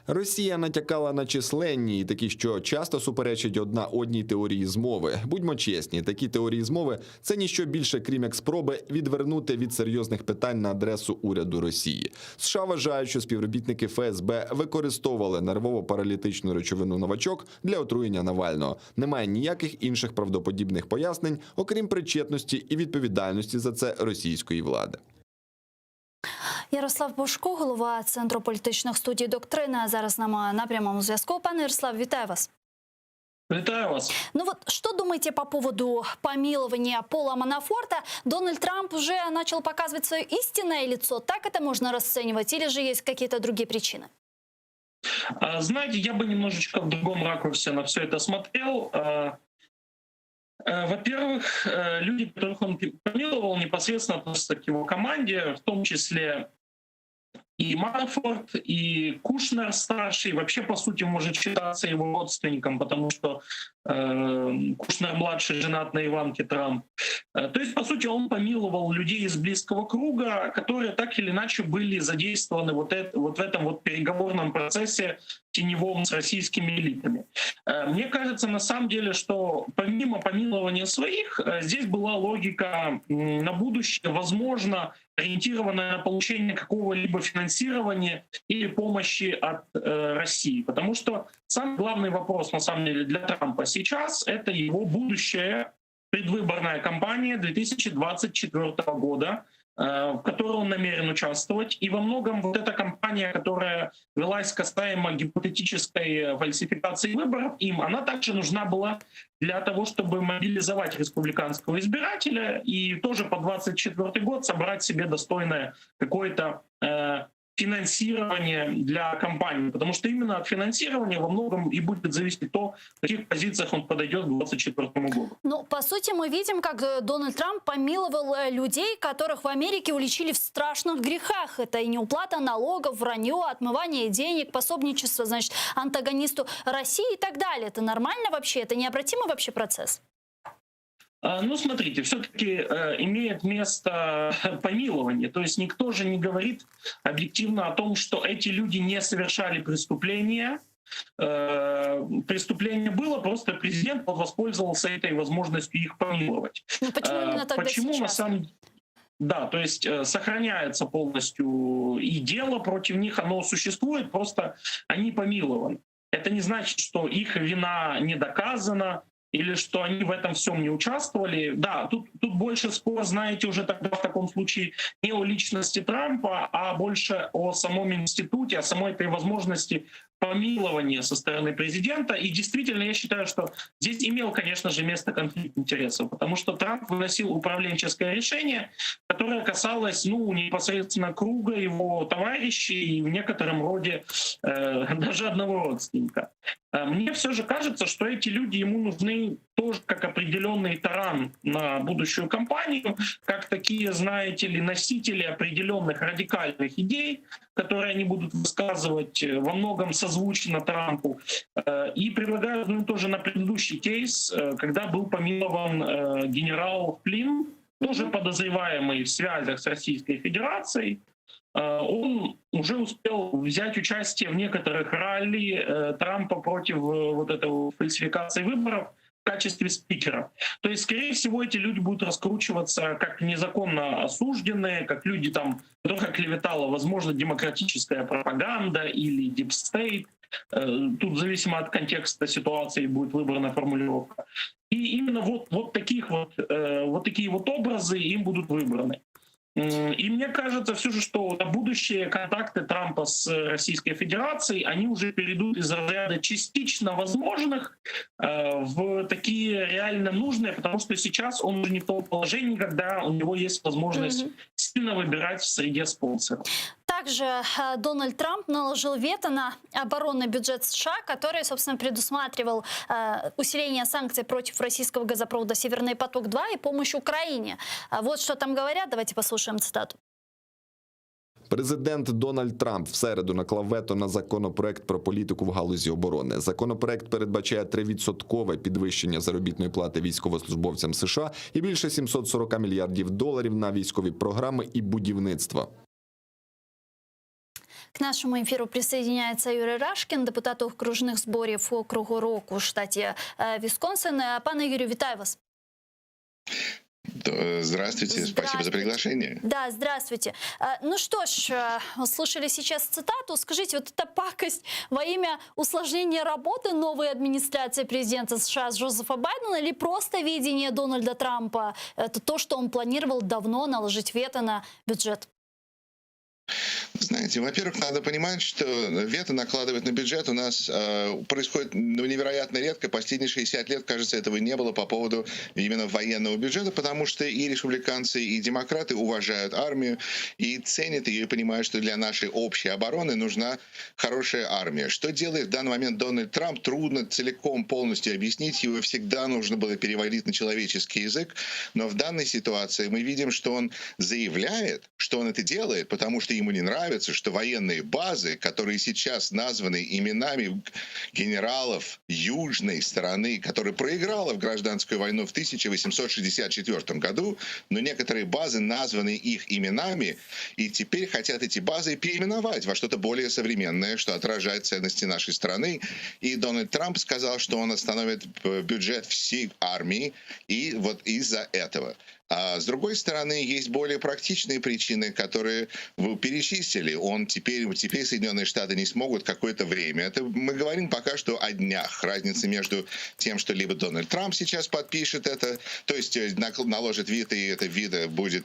Росія натякала на численні, такі, що часто суперечать одна одній теорії змови. Будьмо чесні, такі теорії змови – це ніщо більше, крім як спроби відвернути від серйозних питань на адресу уряду Росії. США вважають, що співробітники ФСБ використовували нервово-паралітичну речовину «Новачок» для отруєння Навального. Немає ніяких інших правдоподібних пояснень, окрім причетності і відповідальності за це російської влади.
Ярослав Божко, голова Центру політичних студій «Доктрина», зараз з нами на прямому зв'язку. Пане Ярослав, вітаю вас.
Витаю вас.
Ну вот, что думаете по поводу помилования Пола Манафорта? Дональд Трамп уже начал показывать свое истинное лицо. Так это можно расценивать? Или же есть какие-то другие причины?
Знаете, я бы немножечко в другом ракурсе на все это смотрел. Во-первых, люди, которых он помиловал, непосредственно относятся к его команде, в том числе и Манафорт, и Кушнер-старший, вообще, по сути, может считаться его родственником, потому что Кушнер-младший женат на Иванке Трамп. То есть, по сути, он помиловал людей из близкого круга, которые так или иначе были задействованы вот в этом вот переговорном процессе теневом с российскими элитами. Мне кажется, на самом деле, что помимо помилования своих, здесь была логика на будущее, возможно, ориентированная на получение какого-либо финансирования или помощи от России. Потому что самый главный вопрос, на самом деле, для Трампа сейчас — это его будущая предвыборная кампания 2024 года, в которой он намерен участвовать. И во многом вот эта кампания, которая велась касаемо гипотетической фальсификации выборов им, она также нужна была для того, чтобы мобилизовать республиканского избирателя и тоже по 2024 год собрать себе достойное какое-то финансирование для кампании, потому что именно от финансирования во многом и будет зависеть то, в каких позициях он подойдет к 2024 году.
Ну, по сути, мы видим, как Дональд Трамп помиловал людей, которых в Америке уличили в страшных грехах. Это и неуплата налогов, вранье, отмывание денег, пособничество, значит, антагонисту России и так далее. Это нормально вообще? Это необратимый вообще процесс?
Ну, смотрите, все-таки имеет место помилование. То есть никто же не говорит объективно о том, что эти люди не совершали преступления. Преступление было, просто президент воспользовался этой возможностью их помиловать.
Ну, почему именно тогда сейчас?
На самом... Да, то есть сохраняется полностью и дело против них, оно существует, просто они помилованы. Это не значит, что их вина не доказана, или что они в этом всем не участвовали. Да, тут больше спор, знаете, уже тогда в таком случае не о личности Трампа, а больше о самом институте, о самой этой возможности помилования со стороны президента. И действительно, я считаю, что здесь имел, конечно же, место конфликт интересов, потому что Трамп выносил управленческое решение, которое касалось, непосредственно круга его товарищей и в некотором роде даже одного родственника. Мне все же кажется, что эти люди ему нужны тоже как определенный таран на будущую кампанию, как такие, знаете ли, носители определенных радикальных идей, которые они будут высказывать во многом созвучно Трампу. И предлагаю тоже на предыдущий кейс, когда был помилован генерал Флинн, тоже подозреваемый в связях с Российской Федерацией. Он уже успел взять участие в некоторых ралли Трампа против вот этой фальсификации выборов в качестве спикера. То есть, скорее всего, эти люди будут раскручиваться как незаконно осужденные, как люди, там, которых клеветала, возможно, демократическая пропаганда или дипстейт. Тут зависимо от контекста ситуации будет выбрана формулировка. И именно вот такие вот образы им будут выбраны. И мне кажется все же, что будущие контакты Трампа с Российской Федерацией, они уже перейдут из разряда частично возможных в такие реально нужные, потому что сейчас он уже не в том положении, когда у него есть возможность сильно выбирать в среде спонсоров.
Также Дональд Трамп наложил вето на оборонный бюджет США, который, собственно, предусматривал усиление санкций против российского газопровода «Северный поток-2» и помощь Украине. Вот что там говорят. Давайте послушаем цитату.
Президент Дональд Трамп в середу наклав вето на законопроект про політику в галузі оборони. Законопроект передбачає 3% підвищення заробітної плати військовослужбовцям США і більше $740 мільярдів на військові програми і будівництво.
К нашему эфиру присоединяется Юрий Рашкин, депутат окружних зборів округу Року в штаті Висконсин. Пане Юрию, вітаю вас.
Здравствуйте, спасибо за приглашение.
Да, здравствуйте. Ну что ж, слышали сейчас цитату. Скажите, вот эта пакость во имя усложнения работы новой администрации президента США Джозефа Байдена или просто видение Дональда Трампа? Это то, что он планировал давно наложить вето на бюджет?
Знаете, во-первых, надо понимать, что вето накладывать на бюджет у нас происходит невероятно редко. Последние 60 лет, кажется, этого не было по поводу именно военного бюджета, потому что и республиканцы, и демократы уважают армию и ценят ее, и понимают, что для нашей общей обороны нужна хорошая армия. Что делает в данный момент Дональд Трамп, трудно целиком полностью объяснить. Его всегда нужно было переводить на человеческий язык. Но в данной ситуации мы видим, что он заявляет, что он это делает, потому что ему не нравится, что военные базы, которые сейчас названы именами генералов южной стороны, которая проиграла в гражданскую войну в 1864 году, но некоторые базы названы их именами, и теперь хотят эти базы переименовать во что-то более современное, что отражает ценности нашей страны. И Дональд Трамп сказал, что он остановит бюджет всей армии, и вот из-за этого. А с другой стороны, есть более практичные причины, которые вы перечислили. Теперь Соединенные Штаты не смогут какое-то время. Это мы говорим пока что о днях. Разница между тем, что либо Дональд Трамп сейчас подпишет это, то есть наложит вето, и это вето будет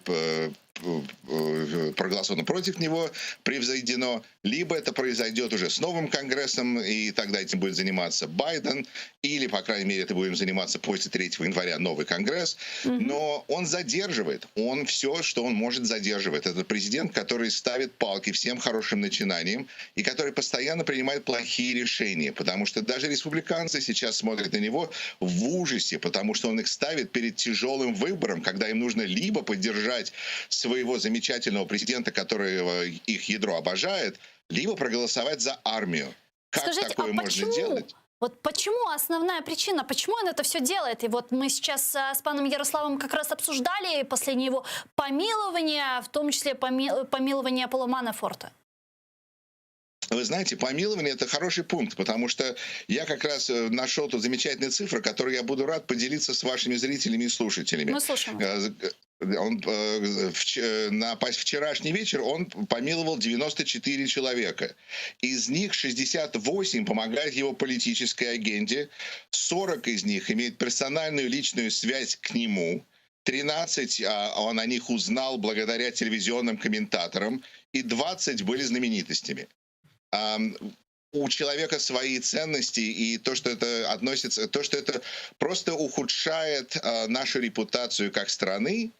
проголосовано против него, превзойдено, либо это произойдет уже с новым Конгрессом, и тогда этим будет заниматься Байден, или, по крайней мере, это будем заниматься после 3 января новый Конгресс. Но он задерживает, он все, что он может, задерживает. Это президент, который ставит палки всем хорошим начинаниям и который постоянно принимает плохие решения, потому что даже республиканцы сейчас смотрят на него в ужасе, потому что он их ставит перед тяжелым выбором, когда им нужно либо поддержать своего замечательного президента, который их ядро обожает, либо проголосовать за армию. Как
Скажите,
такое можно делать?
Вот почему основная причина, почему он это все делает? И вот мы сейчас с паном Ярославом как раз обсуждали последнее его помилование, в том числе помилование Пола Манафорта.
Вы знаете, помилование – это хороший пункт, потому что я как раз нашел тут замечательные цифры, которые я буду рад поделиться с вашими зрителями и слушателями.
Мы слушаем.
На вчерашний вечер он помиловал 94 человека. Из них 68 помогают его политической агенде, 40 из них имеют персональную личную связь к нему, 13 он о них узнал благодаря телевизионным комментаторам, и 20 были знаменитостями. У человека свои ценности, и то, что это относится, то, что это просто ухудшает нашу репутацию как страны,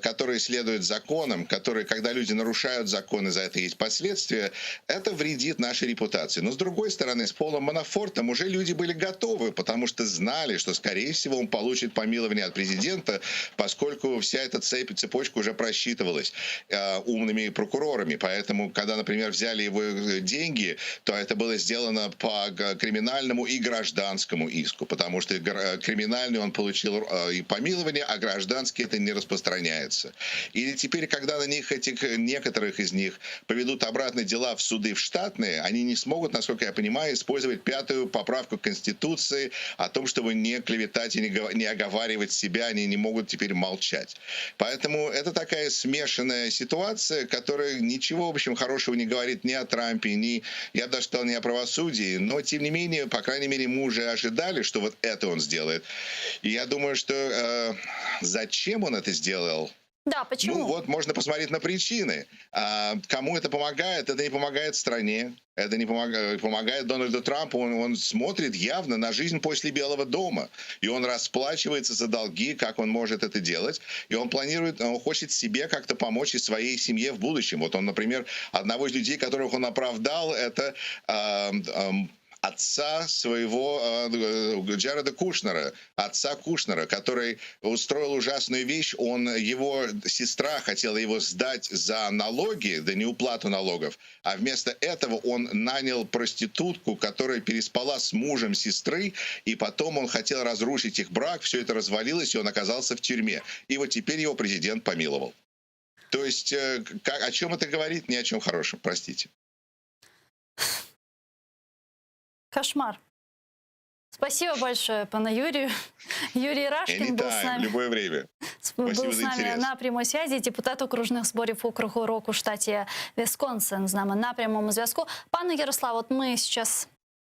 которые следуют законам, которые, когда люди нарушают законы, за это есть последствия, это вредит нашей репутации. Но с другой стороны, с Полом Манафортом уже люди были готовы, потому что знали, что, скорее всего, он получит помилование от президента, поскольку вся эта цепочка уже просчитывалась умными прокурорами. Поэтому, когда, например, взяли его деньги, то это было сделано по криминальному и гражданскому иску, потому что криминальный он получил и помилование, а гражданский это не распространяется. И теперь, когда на них, некоторых из них поведут обратно дела в суды в штатные, они не смогут, насколько я понимаю, использовать 5-ю поправку Конституции о том, чтобы не клеветать и не оговаривать себя, они не могут теперь молчать. Поэтому это такая смешанная ситуация, которая ничего, в общем, хорошего не говорит ни о Трампе, я бы даже сказал, не о правосудии, но, тем не менее, по крайней мере, мы уже ожидали, что вот это он сделает. И я думаю, что зачем он это сделал?
Да, почему?
Ну вот, можно посмотреть на причины. Кому это помогает? Это не помогает стране. Это не помогает Дональду Трампу. Он смотрит явно на жизнь после Белого дома. И он расплачивается за долги, как он может это делать. И он планирует, он хочет себе как-то помочь и своей семье в будущем. Вот он, например, одного из людей, которых он оправдал, это отца своего Джареда Кушнера, отца Кушнера, который устроил ужасную вещь. Его сестра хотела его сдать за налоги, за неуплату налогов, а вместо этого он нанял проститутку, которая переспала с мужем сестры, и потом он хотел разрушить их брак, все это развалилось, и он оказался в тюрьме. И вот теперь его президент помиловал. То есть о чем это говорит? Ни о чем хорошем, простите.
Кошмар. Спасибо большое, пана Юрию. Юрий Рашкін был с нами.
В любое время.
Был с нами на прямой связи. Депутат окружних зборів округу Рок у штаті Висконсин с нами на прямом зв'язку. Пане Ярослав, вот мы сейчас...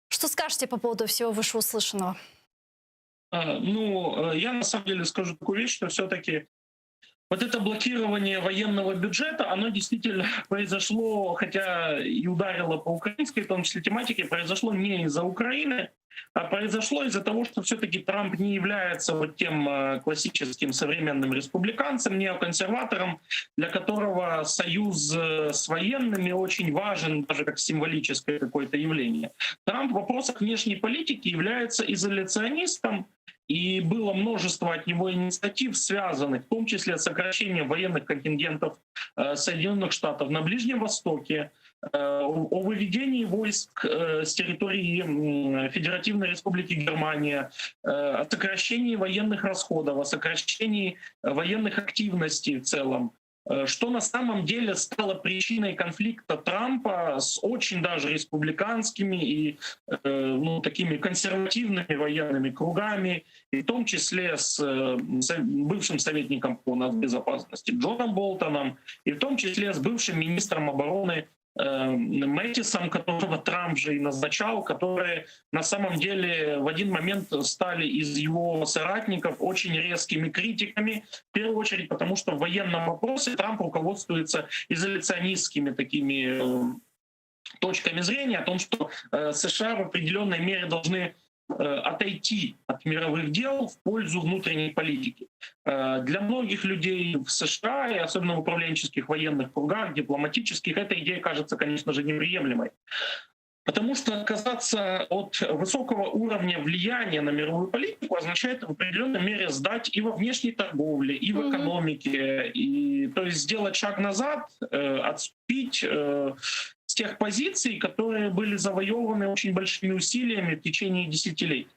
Что скажете по поводу всего вышеуслышанного?
Ну, я на самом деле скажу такую вещь, что все-таки вот это блокирование военного бюджета, оно действительно произошло, хотя и ударило по украинской, в том числе тематике, произошло не из-за Украины, а произошло из-за того, что все-таки Трамп не является вот тем классическим современным республиканцем, неоконсерватором, для которого союз с военными очень важен, даже как символическое какое-то явление. Трамп в вопросах внешней политики является изоляционистом, и было множество от него инициатив, связанных в том числе с сокращением военных контингентов Соединенных Штатов на Ближнем Востоке, о выведении войск с территории Федеративной Республики Германия, о сокращении военных расходов, о сокращении военных активностей в целом, что на самом деле стало причиной конфликта Трампа с очень даже республиканскими и такими консервативными военными кругами, и в том числе с бывшим советником по нацбезопасности Джоном Болтоном, и в том числе с бывшим министром обороны Мэттисом, которого Трамп же и назначал, которые на самом деле в один момент стали из его соратников очень резкими критиками, в первую очередь потому, что в военном вопросе Трамп руководствуется изоляционистскими такими точками зрения о том, что США в определенной мере должны отойти от мировых дел в пользу внутренней политики. Для многих людей в США, и особенно в управленческих военных кругах, дипломатических, эта идея кажется, конечно же, неприемлемой. Потому что отказаться от высокого уровня влияния на мировую политику означает в определенной мере сдать и во внешней торговле, и в экономике, и, то есть сделать шаг назад, отступить с тех позиций, которые были завоеваны очень большими усилиями в течение десятилетий.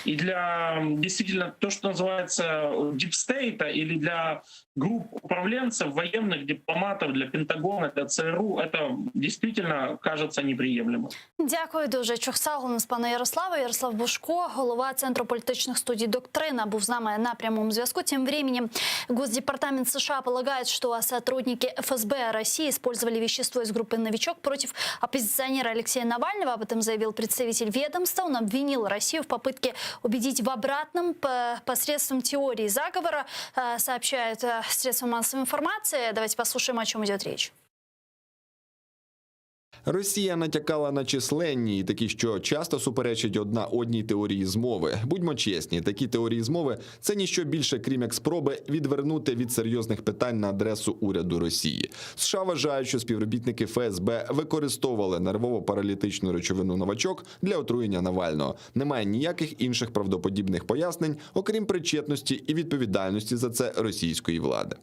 И для действительно то, что называется дипстейта, или для групп управленцев, военных, дипломатов, для Пентагона, для ЦРУ, это действительно кажется неприемлемым.
Дякую дуже. Чухсал у нас пана Ярослава. Ярослав Бушко, голова Центру політичних студій «Доктрина», был с нами на прямом зв'язку. Тем временем Госдепартамент США полагает, что сотрудники ФСБ России использовали вещество из группы «Новичок» против оппозиционера Алексея Навального. Об этом заявил представитель ведомства. Он обвинил Россию в попытке убедить в обратном посредством теории заговора, сообщают средства массовой информации. Давайте послушаем, о чем идет речь.
Росія натякала на численні і такі, що часто суперечать одна одній теорії змови. Будьмо чесні, такі теорії змови – це ніщо більше, крім як спроби відвернути від серйозних питань на адресу уряду Росії. США вважають, що співробітники ФСБ використовували нервово-паралітичну речовину «Новачок» для отруєння Навального. Немає ніяких інших правдоподібних пояснень, окрім причетності і відповідальності за це російської влади.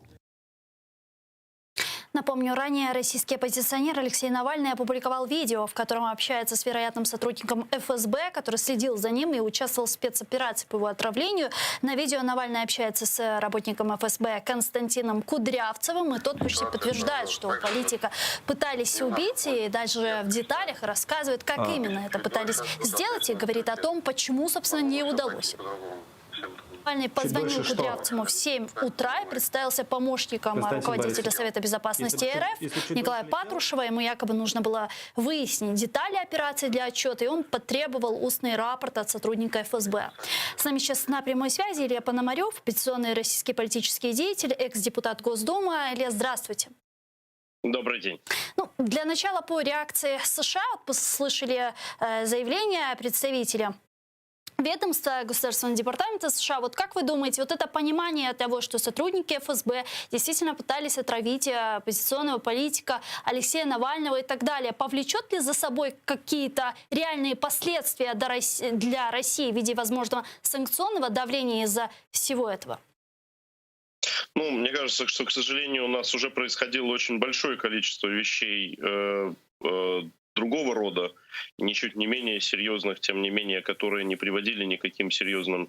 Напомню, ранее российский оппозиционер Алексей Навальный опубликовал видео, в котором общается с вероятным сотрудником ФСБ, который следил за ним и участвовал в спецоперации по его отравлению. На видео Навальный общается с работником ФСБ Константином Кудрявцевым, и тот почти подтверждает, что политика пытались убить, и даже в деталях рассказывает, как именно это пытались сделать, и говорит о том, почему, собственно, не удалось. Навальный позвонил Кудрявцеву в 7 утра и представился помощником руководителя Совета безопасности РФ Николая Патрушева. Ему якобы нужно было выяснить детали операции для отчета, и он потребовал устный рапорт от сотрудника ФСБ. С нами сейчас на прямой связи Илья Пономарев, оппозиционный российский политический деятель, экс-депутат Госдумы. Илья, здравствуйте.
Добрый день.
Ну, для начала по реакции США слышали заявление представителя ведомства Государственного департамента США. Вот как вы думаете, вот это понимание того, что сотрудники ФСБ действительно пытались отравить оппозиционного политика Алексея Навального и так далее, повлечет ли за собой какие-то реальные последствия для России в виде возможного санкционного давления из-за всего этого?
Ну, мне кажется, что, к сожалению, у нас уже происходило очень большое количество вещей другого рода, ничуть не менее серьезных, тем не менее, которые не приводили никаким серьезным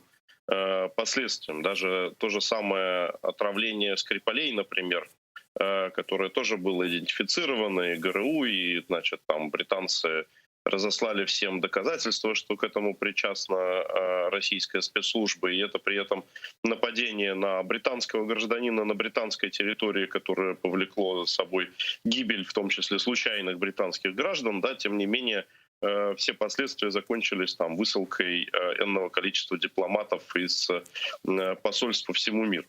последствиям. Даже то же самое отравление Скрипалей, например, которое тоже было идентифицировано, и ГРУ, и, значит, там британцы разослали всем доказательства, что к этому причастна российская спецслужба, и это при этом нападение на британского гражданина на британской территории, которое повлекло за собой гибель, в том числе случайных британских граждан, да, тем не менее, все последствия закончились там высылкой энного количества дипломатов из посольств по всему миру.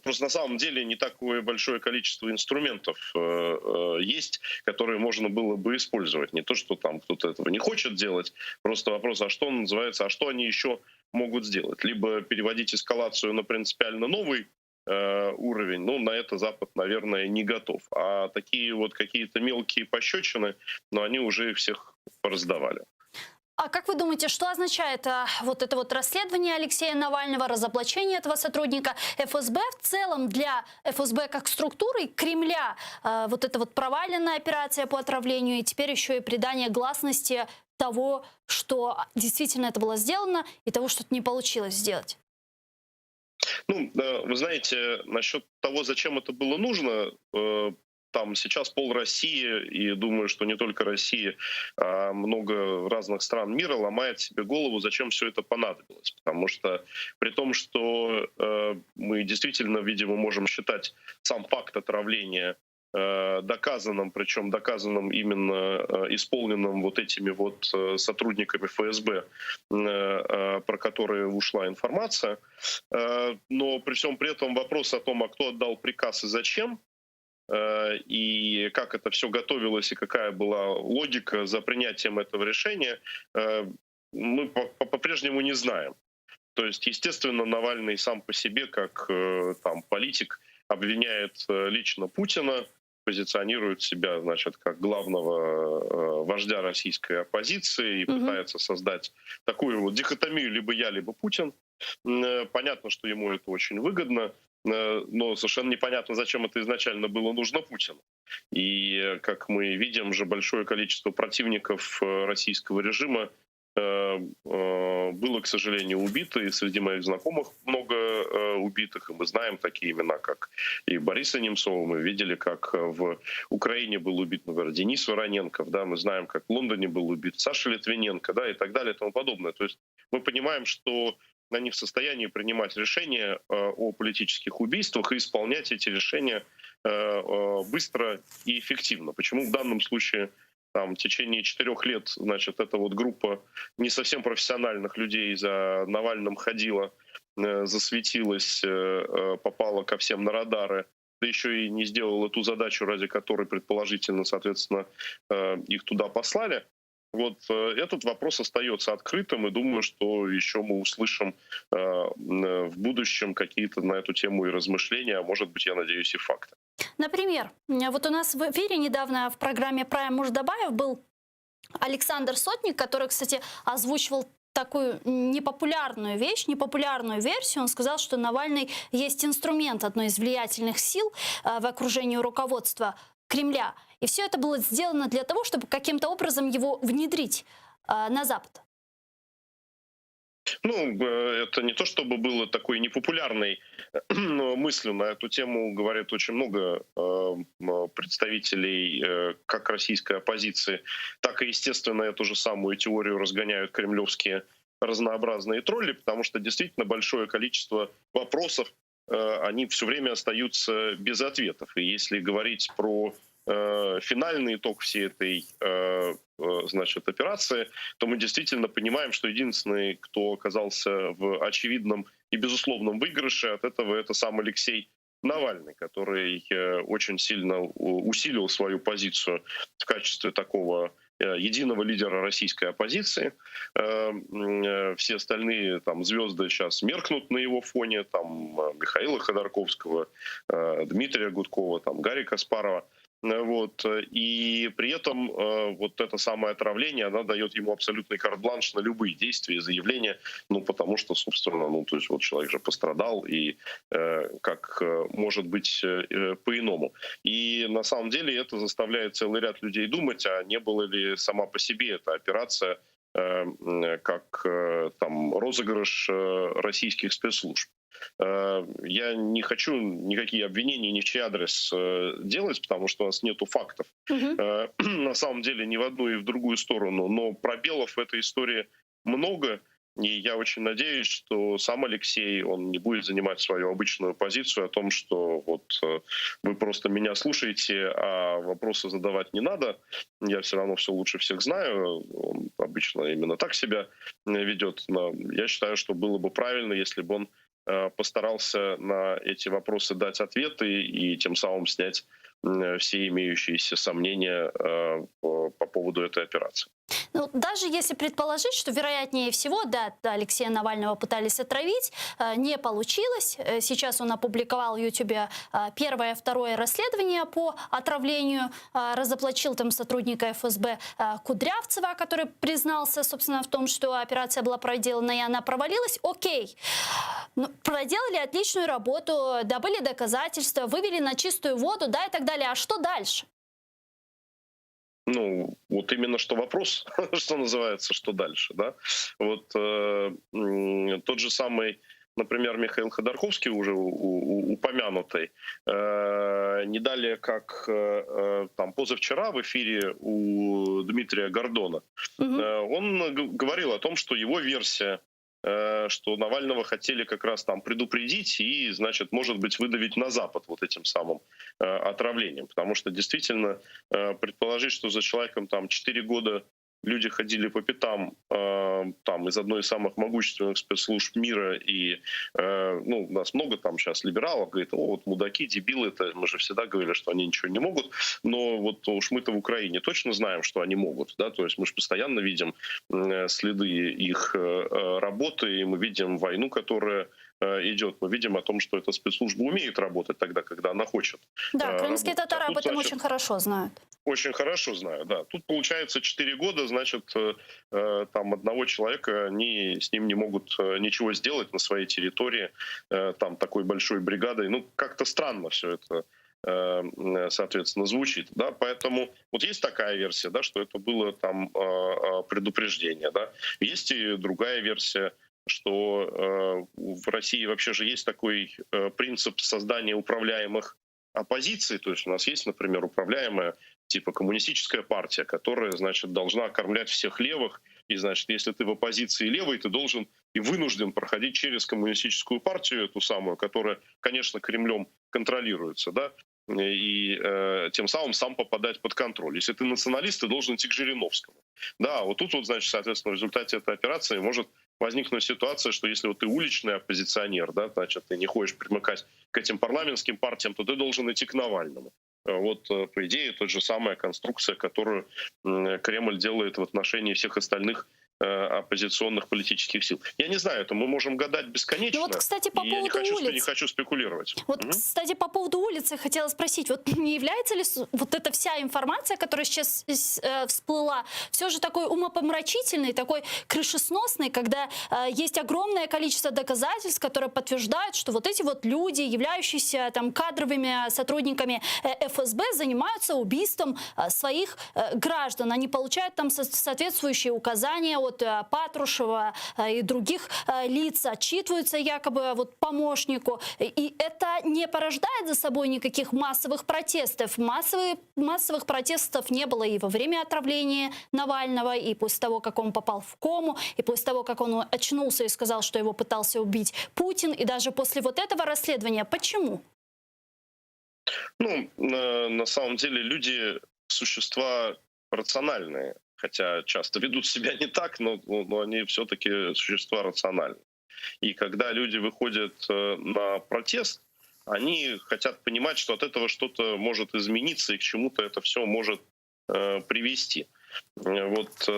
Просто на самом деле не такое большое количество инструментов есть, которые можно было бы использовать. Не то, что там кто-то этого не хочет делать, просто вопрос, а что называется, а что они еще могут сделать? Либо переводить эскалацию на принципиально новый уровень, ну, на это Запад, наверное, не готов. А такие вот какие-то мелкие пощечины, но они уже их всех пораздавали.
А как вы думаете, что означает вот это вот расследование Алексея Навального, разоблачение этого сотрудника ФСБ в целом для ФСБ как структуры Кремля? Вот эта вот проваленная операция по отравлению и теперь еще и придание гласности того, что действительно это было сделано и того, что это не получилось сделать?
Ну, вы знаете, насчет того, зачем это было нужно, там сейчас пол России, и думаю, что не только Россия, а много разных стран мира ломает себе голову, зачем все это понадобилось. Потому что при том, что мы действительно, видимо, можем считать сам факт отравления доказанным, причем доказанным именно исполненным вот этими вот сотрудниками ФСБ, про которые ушла информация. Но при всем при этом вопрос о том, а кто отдал приказ и зачем, и как это все готовилось, и какая была логика за принятием этого решения, мы по-прежнему не знаем. То есть, естественно, Навальный сам по себе, как там политик, обвиняет лично Путина, позиционирует себя, значит, как главного вождя российской оппозиции и пытается создать такую вот дихотомию либо я, либо Путин. Понятно, что ему это очень выгодно, но совершенно непонятно, зачем это изначально было нужно Путину. И, как мы видим, же большое количество противников российского режима было, к сожалению, убито, и среди моих знакомых много убитых, и мы знаем такие имена, как и Бориса Немцова, мы видели, как в Украине был убит, например, Денис Вороненков, да, мы знаем, как в Лондоне был убит Саша Литвиненко, да, и так далее, и тому подобное. То есть мы понимаем, что они в состоянии принимать решения о политических убийствах и исполнять эти решения быстро и эффективно. Почему в данном случае там, в течение 4 лет, значит, эта вот группа не совсем профессиональных людей за Навальным ходила, засветилась, попала ко всем на радары да еще и не сделала ту задачу, ради которой, предположительно, соответственно, их туда послали. Вот этот вопрос остается открытым, и думаю, что еще мы услышим в будущем какие-то на эту тему и размышления, а может быть, я надеюсь, и факты.
Например, вот у нас в эфире недавно в программе «Прайм Муждабаев» был Александр Сотник, который, кстати, озвучивал такую непопулярную вещь, непопулярную версию. Он сказал, что Навальный есть инструмент одной из влиятельных сил в окружении руководства Кремля. И все это было сделано для того, чтобы каким-то образом его внедрить на Запад.
Ну, это не то, чтобы было такой непопулярной мыслью. На эту тему говорят очень много представителей как российской оппозиции, так и, естественно, эту же самую теорию разгоняют кремлевские разнообразные тролли, потому что действительно большое количество вопросов, они все время остаются без ответов. И если говорить про финальный итог всей этой значит, операции, то мы действительно понимаем, что единственный, кто оказался в очевидном и безусловном выигрыше от этого, это сам Алексей Навальный, который очень сильно усилил свою позицию в качестве такого единого лидера российской оппозиции. Все остальные там звезды сейчас меркнут на его фоне, там Михаила Ходорковского, Дмитрия Гудкова, там Гарри Каспарова. Вот. И при этом вот это самое отравление, она дает ему абсолютный карт-бланш на любые действия и заявления, ну, потому что, собственно, ну, то есть вот человек же пострадал, и как может быть по-иному. И на самом деле это заставляет целый ряд людей думать, а не была ли сама по себе эта операция как там розыгрыш российских спецслужб. Я не хочу никакие обвинения ни в чей адрес делать, потому что у нас нету фактов. На самом деле ни в одну и в другую сторону. Но пробелов в этой истории много. И я очень надеюсь, что сам Алексей, он не будет занимать свою обычную позицию о том, что вот вы просто меня слушаете, а вопросы задавать не надо. Я все равно все лучше всех знаю. Он обычно именно так себя ведет. Но я считаю, что было бы правильно, если бы он постарался на эти вопросы дать ответы и тем самым снять все имеющиеся сомнения по поводу этой операции.
Ну, даже если предположить, что вероятнее всего, да, Алексея Навального пытались отравить, не получилось. Сейчас он опубликовал в Ютубе первое, второе расследование по отравлению, разоблачил там сотрудника ФСБ Кудрявцева, который признался, собственно, в том, что операция была проделана и она провалилась. Окей. Ну, проделали отличную работу, добыли доказательства, вывели на чистую воду, да, и так далее. А что дальше?
Ну, вот именно что вопрос, что называется, что дальше, да? Вот тот же самый, например, Михаил Ходорковский, уже упомянутый, не далее, как там позавчера в эфире у Дмитрия Гордона, он говорил о том, что его версия, что Навального хотели как раз там предупредить и, значит, может быть, выдавить на Запад вот этим самым отравлением. Потому что действительно предположить, что за человеком там 4 года люди ходили по пятам там из одной из самых могущественных спецслужб мира, и ну, у нас много там сейчас либералов, говорит, о, вот мудаки, дебилы, это мы же всегда говорили, что они ничего не могут, но вот уж мы-то в Украине точно знаем, что они могут, да, то есть мы же постоянно видим следы их работы, и мы видим войну, которая идет, мы видим о том, что эта спецслужба умеет работать тогда, когда она хочет.
Да, крымские татары об этом очень хорошо знают.
Очень хорошо знаю, да. Тут получается 4 года, значит, там одного человека, они с ним не могут ничего сделать на своей территории, там такой большой бригадой. Ну, как-то странно все это, соответственно, звучит, да. Поэтому вот есть такая версия, да, что это было там предупреждение, да. Есть и другая версия, что в России вообще же есть такой принцип создания управляемых оппозиций. То есть у нас есть, например, управляемая типа коммунистическая партия, которая, значит, должна кормлять всех левых. И, значит, если ты в оппозиции левый, ты должен и вынужден проходить через коммунистическую партию, эту самую, которая, конечно, Кремлем контролируется, да. и тем самым сам попадать под контроль. Если ты националист, ты должен идти к Жириновскому. Да, вот тут, вот, значит, соответственно, в результате этой операции может возникнуть ситуация, что если вот ты уличный оппозиционер, да, значит, ты не хочешь примыкать к этим парламентским партиям, то ты должен идти к Навальному. Вот, по идее, та же самая конструкция, которую Кремль делает в отношении всех остальных оппозиционных политических сил. Я не знаю, это мы можем гадать бесконечно.
Ну вот, кстати, по
и
поводу
я не хочу спекулировать.
Вот, кстати, по поводу улицы хотела спросить, вот не является ли вот эта вся информация, которая сейчас всплыла, все же такой умопомрачительной, такой крышесносной, когда есть огромное количество доказательств, которые подтверждают, что вот эти вот люди, являющиеся там кадровыми сотрудниками ФСБ, занимаются убийством своих граждан. Они получают там соответствующие указания от Патрушева и других лиц, отчитываются якобы вот помощнику. И это не порождает за собой никаких массовых протестов. Массовых протестов не было и во время отравления Навального, и после того, как он попал в кому, и после того, как он очнулся и сказал, что его пытался убить Путин, и даже после вот этого расследования. Почему?
Ну, на самом деле люди — существа рациональные, хотя часто ведут себя не так, но они все-таки существа рациональные. И когда люди выходят на протест, они хотят понимать, что от этого что-то может измениться и к чему-то это все может привести. Вот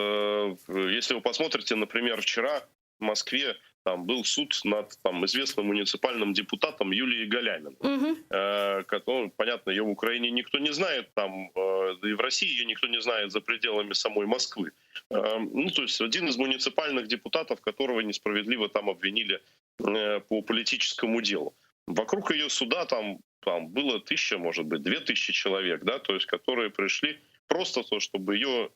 если вы посмотрите, например, вчера в Москве там был суд над известным муниципальным депутатом Юлией Галяминой. Который, понятно, ее в Украине никто не знает, и в России ее никто не знает за пределами самой Москвы. Ну, то есть один из муниципальных депутатов, которого несправедливо там обвинили по политическому делу. Вокруг ее суда там было 1000, может быть, 2000 человек, да, то есть которые пришли просто то, чтобы ее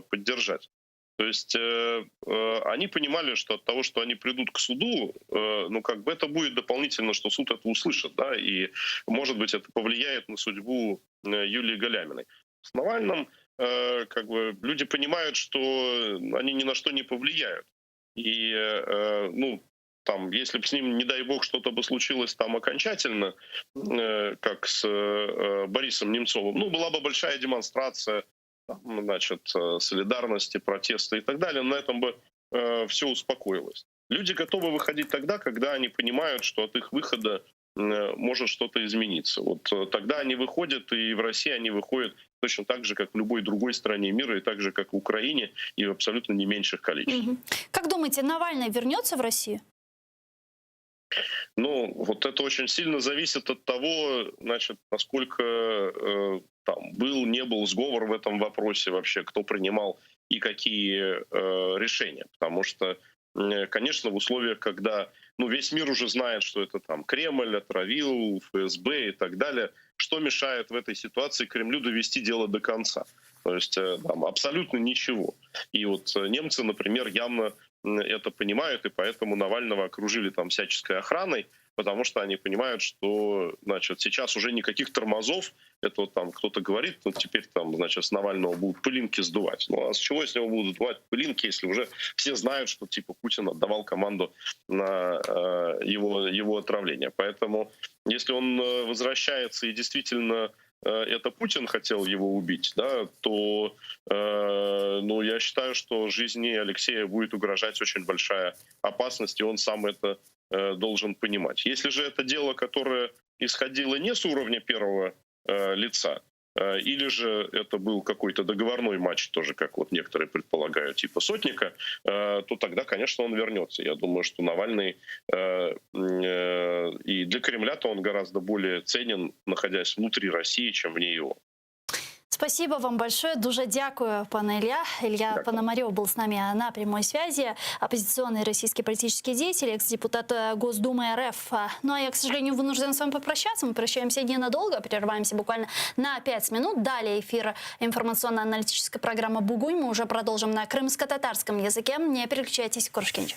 поддержать. То есть они понимали, что от того, что они придут к суду, ну как бы это будет дополнительно, что суд это услышит, да, и может быть это повлияет на судьбу Юлии Галяминой. С Навальным как бы люди понимают, что они ни на что не повлияют. И ну там, если бы с ним, не дай бог, что-то бы случилось там окончательно, как с Борисом Немцовым, ну была бы большая демонстрация, значит, солидарности, протеста и так далее, на этом бы все успокоилось. Люди готовы выходить тогда, когда они понимают, что от их выхода может что-то измениться. Вот тогда они выходят, и в России они выходят точно так же, как в любой другой стране мира, и так же, как в Украине, и в абсолютно не меньших количествах.
Как думаете, Навальный вернется в Россию?
Ну, вот это очень сильно зависит от того, значит, насколько там был, не был сговор в этом вопросе вообще, кто принимал и какие решения. Потому что, конечно, в условиях, когда весь мир уже знает, что это там Кремль отравил, ФСБ и так далее, что мешает в этой ситуации Кремлю довести дело до конца? То есть там абсолютно ничего. И вот немцы, например, явно это понимают, и поэтому Навального окружили там всяческой охраной, потому что они понимают, что, значит, сейчас уже никаких тормозов, это вот там кто-то говорит, ну теперь там, значит, с Навального будут пылинки сдувать. Ну а с чего, если его будут сдувать пылинки, если уже все знают, что типа Путин отдавал команду на его отравление. Поэтому если он возвращается и действительно это Путин хотел его убить, да, то я считаю, что жизни Алексея будет угрожать очень большая опасность, и он сам это должен понимать. Если же это дело, которое исходило не с уровня первого лица, или же это был какой-то договорной матч, тоже как вот некоторые предполагают, типа Сотника, то тогда, конечно, он вернется. Я думаю, что Навальный и для Кремля-то он гораздо более ценен, находясь внутри России, чем вне его.
Спасибо вам большое. Дуже дякую, пане Илья. Илья Пономарев был с нами на прямой связи. Оппозиционный российский политический деятель, экс-депутат Госдумы РФ. Ну а я, к сожалению, вынужден с вами попрощаться. Мы прощаемся ненадолго, прерываемся буквально на 5 минут. Далее эфир информационно-аналитической программы «Бугунь». Мы уже продолжим на крымско-татарском языке. Не переключайтесь, Куршкинч.